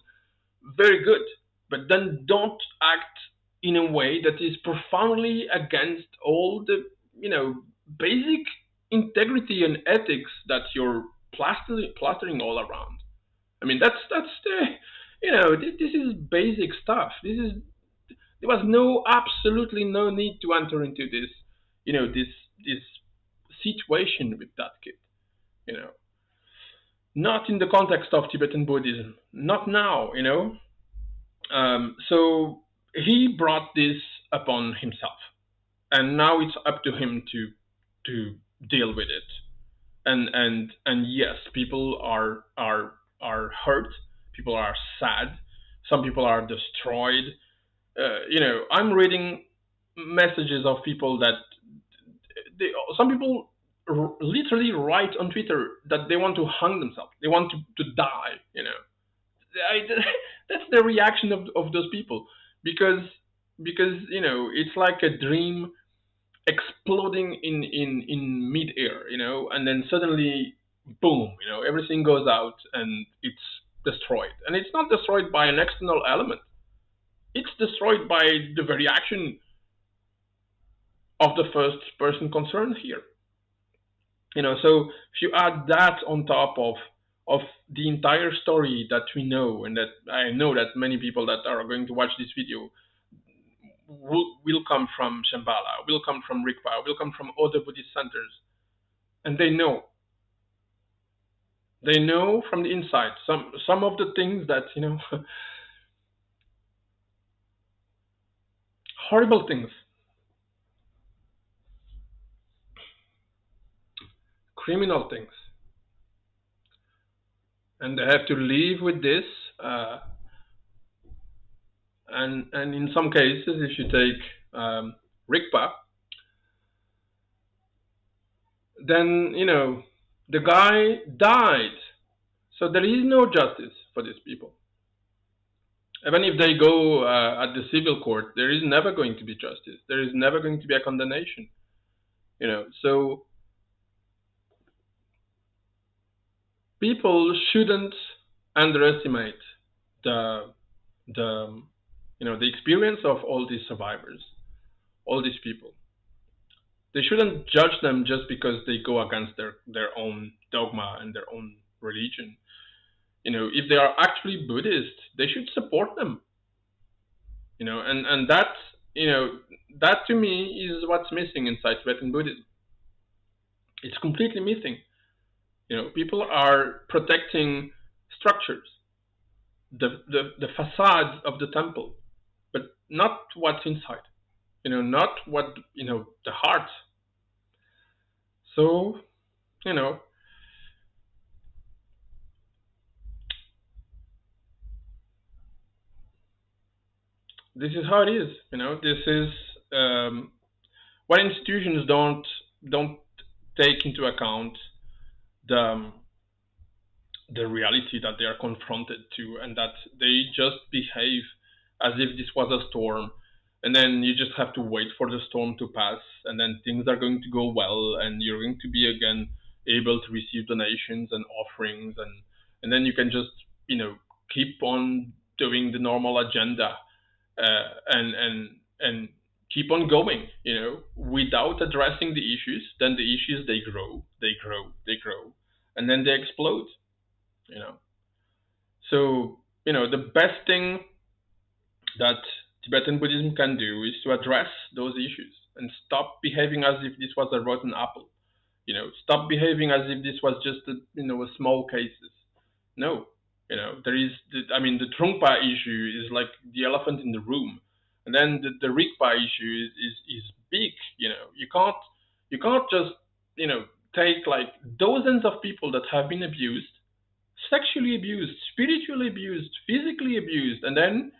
Very good, but then don't act in a way that is profoundly against all the basic integrity and ethics that you're plastering all around. I mean, that's the this is basic stuff. There was absolutely no need to enter into this this situation with that kid. You know, not in the context of Tibetan Buddhism. Not now. So he brought this upon himself, and now it's up to him to deal with it. And yes, people are hurt. People are sad. Some people are destroyed. I'm reading messages of people that some people literally write on Twitter that they want to hang themselves. They want to die. I, that's the reaction of those people because it's like a dream exploding in midair, and then suddenly, boom, everything goes out and it's destroyed. And it's not destroyed by an external element. It's destroyed by the very action of the first person concerned here. So if you add that on top of the entire story that we know, and that I know that many people that are going to watch this video will come from Shambhala, will come from Rigpa, will come from other Buddhist centers, and they know from the inside some of the things that horrible things, criminal things, and they have to live with this. Uh, and in some cases, if you take Rigpa, then the guy died. So there is no justice for these people. Even if they go at the civil court, there is never going to be justice. There is never going to be a condemnation. So people shouldn't underestimate the the the experience of all these survivors, all these people. They shouldn't judge them just because they go against their own dogma and their own religion. If they are actually Buddhist, they should support them. And that to me is what's missing inside Tibetan Buddhism. It's completely missing. People are protecting structures, the facade of the temple, but not what's inside. Not what the heart. So you know this is how it is. This is what institutions don't take into account the the reality that they are confronted to, and that they just behave as if this was a storm, and then you just have to wait for the storm to pass, and then things are going to go well, and you're going to be again able to receive donations and offerings, and then you can just keep on doing the normal agenda, and keep on going, without addressing the issues. Then the issues, they grow, and then they explode. you know so the best thing that Tibetan Buddhism can do is to address those issues and stop behaving as if this was a rotten apple. Stop behaving as if this was just a small cases. No, there is. The Trungpa issue is like the elephant in the room, and then the Rigpa issue is big. You can't just take like dozens of people that have been abused, sexually abused, spiritually abused, physically abused, and then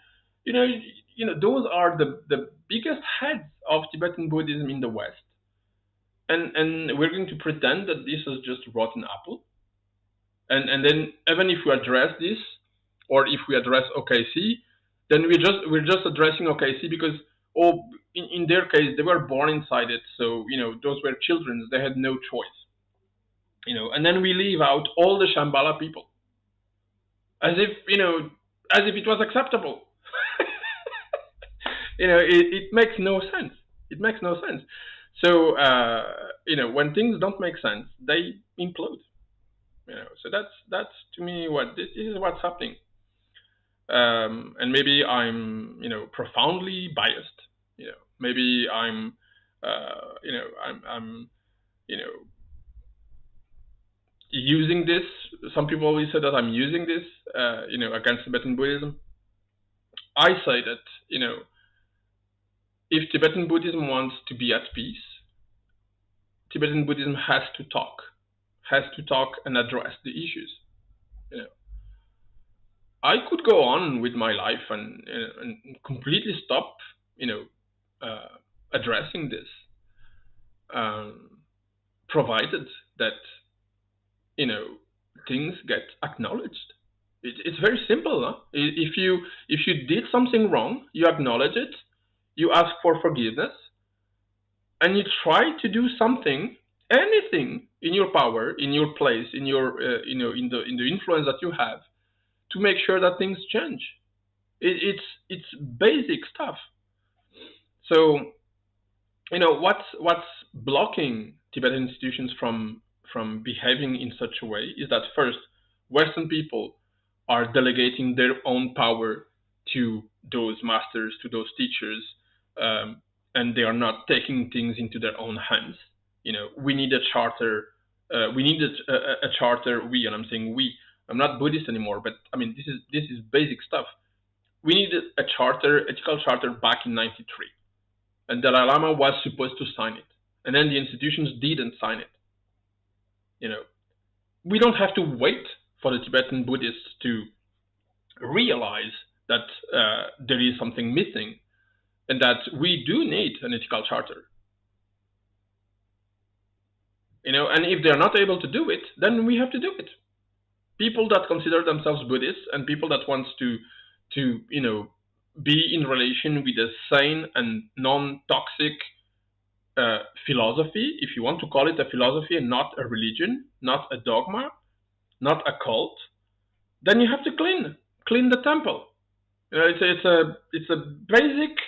you know those are the biggest heads of Tibetan Buddhism in the West, and we're going to pretend that this is just rotten apple. And then even if we address this, or if we address OKC, then we're just addressing OKC because, in their case, they were born inside it, so those were children, they had no choice. And then we leave out all the Shambhala people, as if it was acceptable. It makes no sense. It makes no sense. So when things don't make sense, they implode. So that's to me what this is what's happening. And maybe I'm profoundly biased. Maybe I'm using this. Some people always say that I'm using this against Tibetan Buddhism. I say that if Tibetan Buddhism wants to be at peace, Tibetan Buddhism has to talk and address the issues. I could go on with my life and completely stop, addressing this, provided that things get acknowledged. It's very simple. Huh? If you did something wrong, you acknowledge it, you ask for forgiveness, and you try to do something, anything in your power, in your place, in your in the influence that you have, to make sure that things change. It's basic stuff. So what's blocking Tibetan institutions from behaving in such a way is that, first, Western people are delegating their own power to those masters, to those teachers, and they are not taking things into their own hands. We need a charter. We need a charter. And I'm saying we. I'm not Buddhist anymore, but I mean this is basic stuff. We needed a charter, ethical charter, back in '93. and Dalai Lama was supposed to sign it, and then the institutions didn't sign it. You know, we don't have to wait for the Tibetan Buddhists to realize that there is something missing and that we do need an ethical charter. And if they're not able to do it, then we have to do it. People that consider themselves Buddhists and people that want to be in relation with a sane and non-toxic philosophy, if you want to call it a philosophy and not a religion, not a dogma, not a cult, then you have to clean the temple. It's a basic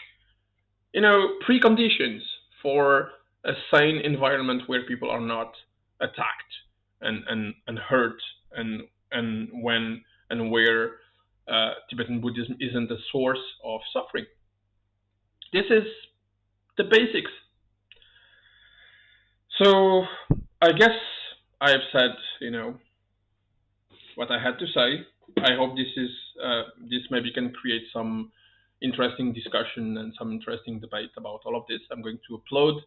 preconditions for a sane environment where people are not attacked and hurt and where Tibetan Buddhism isn't a source of suffering. This is the basics. So I guess I've said what I had to say. I hope this maybe can create some interesting discussion and some interesting debate about all of this. I'm going to upload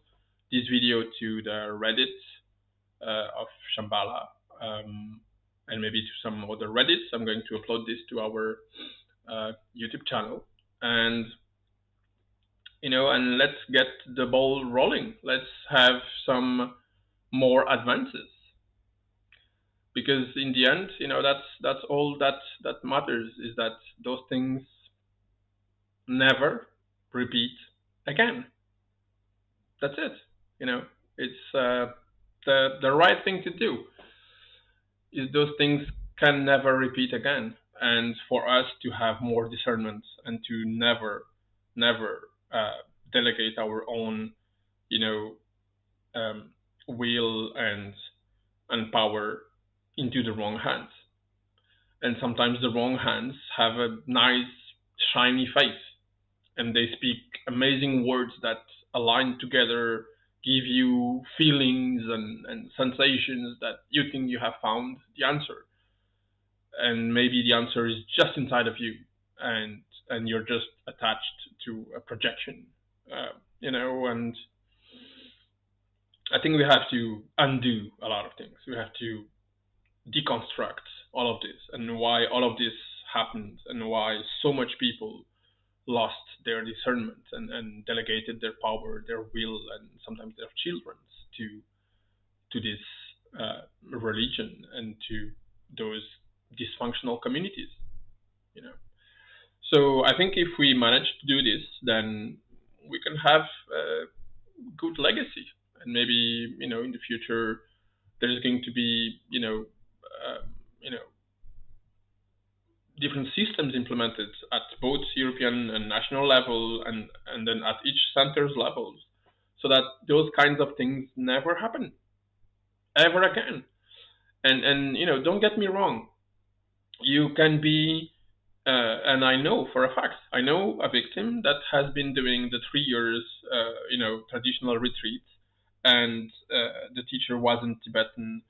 this video to the Reddit of Shambhala and maybe to some other Reddits. I'm going to upload this to our YouTube channel and let's get the ball rolling. Let's have some more advances. Because in the end, that's all that matters, is that those things never repeat again. That's it. It's the right thing to do. Is those things can never repeat again, and for us to have more discernment and to never delegate our own, will and power into the wrong hands. And sometimes the wrong hands have a nice shiny face and they speak amazing words that align together, give you feelings and sensations that you think you have found the answer. And maybe the answer is just inside of you and you're just attached to a projection, and I think we have to undo a lot of things. We have to deconstruct all of this and why all of this happened and why so much people lost their discernment and delegated their power, their will, and sometimes their children to this religion and to those dysfunctional communities. So I think if we manage to do this, then we can have a good legacy, and maybe in the future there's going to be different systems implemented at both European and national level, and then at each center's levels, so that those kinds of things never happen ever again. And don't get me wrong, you can be and I know for a fact, I know a victim that has been doing the 3 years traditional retreat, and the teacher wasn't Tibetan,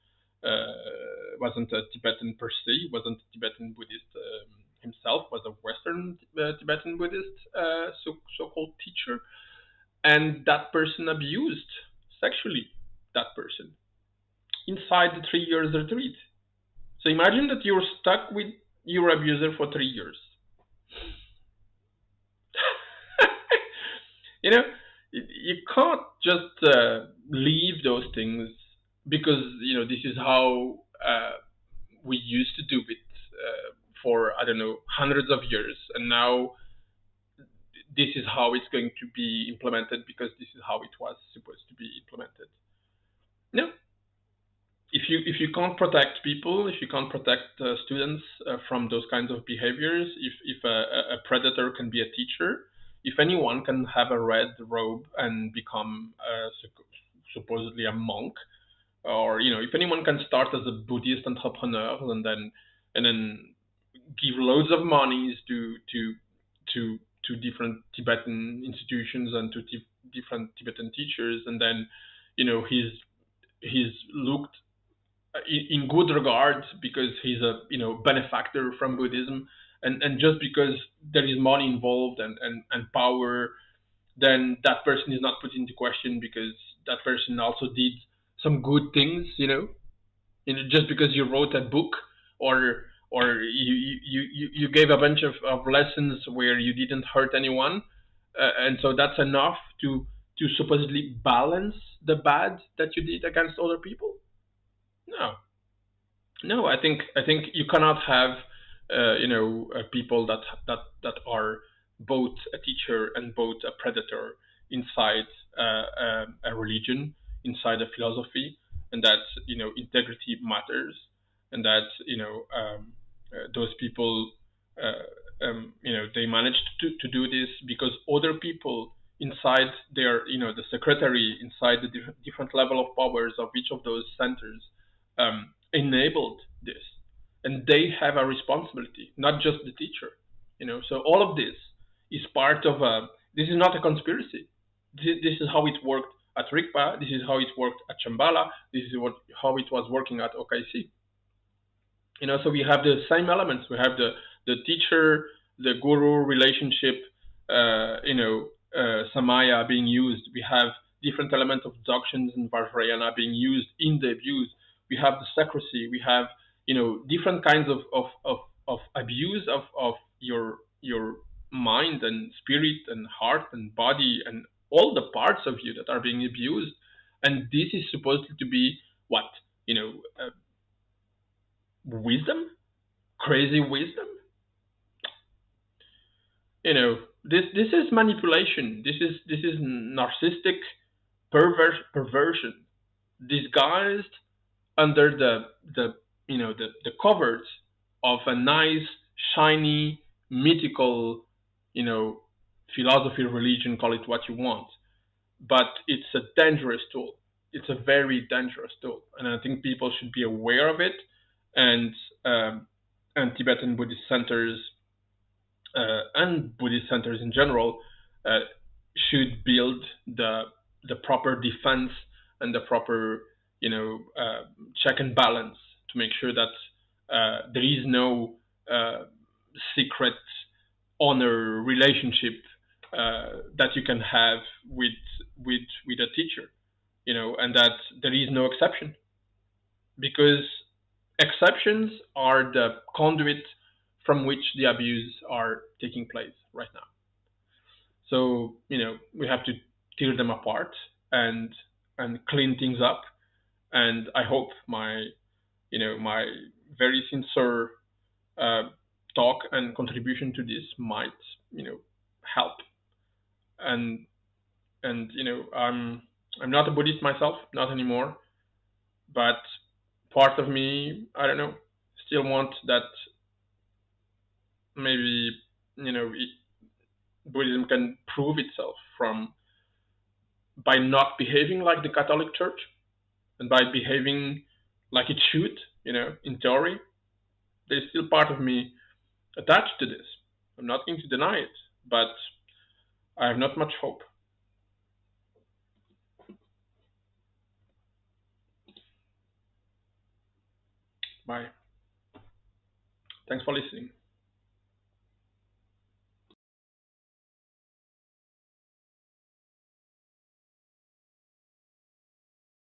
wasn't a Tibetan per se, wasn't a Tibetan Buddhist himself, was a Western Tibetan Buddhist so-called teacher, and that person abused sexually that person inside the 3 years retreat. So imagine that you're stuck with your abuser for 3 years. You can't just leave those things because this is how we used to do it for hundreds of years, and now this is how it's going to be implemented because this is how it was supposed to be implemented. No. If you can't protect people, if you can't protect students from those kinds of behaviors, if a predator can be a teacher, if anyone can have a red robe and become supposedly a monk, or if anyone can start as a Buddhist entrepreneur and then give loads of monies to different Tibetan institutions and to different Tibetan teachers, and then he's looked in good regard because he's a benefactor from Buddhism, and just because there is money involved and power then that person is not put into question because that person also did some good things, just because you wrote a book, or you gave a bunch of lessons where you didn't hurt anyone, and so that's enough to supposedly balance the bad that you did against other people. No, no, I think you cannot have people that are both a teacher and both a predator inside a religion, inside a philosophy, and that integrity matters, and that those people they managed to do this because other people inside their the secretary inside the different level of powers of each of those centers enabled this, and they have a responsibility, not just the teacher. So all of this is part of a. This is not a conspiracy. This is how it worked at Rigpa. This is how it worked at Shambhala. This is how it was working at OKC. So we have the same elements. We have the teacher, the guru relationship, samaya being used. We have different elements of doctrines and vajrayana being used in the abuse. We have the secrecy. We have different kinds of abuse of your mind and spirit and heart and body and all the parts of you that are being abused. And this is supposed to be what wisdom, crazy wisdom. This is manipulation. This is narcissistic perversion disguised under the covers of a nice, shiny, mythical, philosophy, religion, call it what you want. But it's a dangerous tool. It's a very dangerous tool, and I think people should be aware of it. And Tibetan Buddhist centers and Buddhist centers in general uh, should build the proper defense and the proper check and balance to make sure that there is no secret honor relationship that you can have with a teacher, and that there is no exception, because exceptions are the conduit from which the abuse are taking place right now. So we have to tear them apart and clean things up. And I hope my very sincere uh, talk and contribution to this might help. And I'm not a Buddhist myself, not anymore, but part of me, I don't know, still want that maybe Buddhism can prove itself from by not behaving like the Catholic Church and by behaving like it should. In theory, there's still part of me attached to this. I'm not going to deny it, but I have not much hope. Bye. Thanks for listening.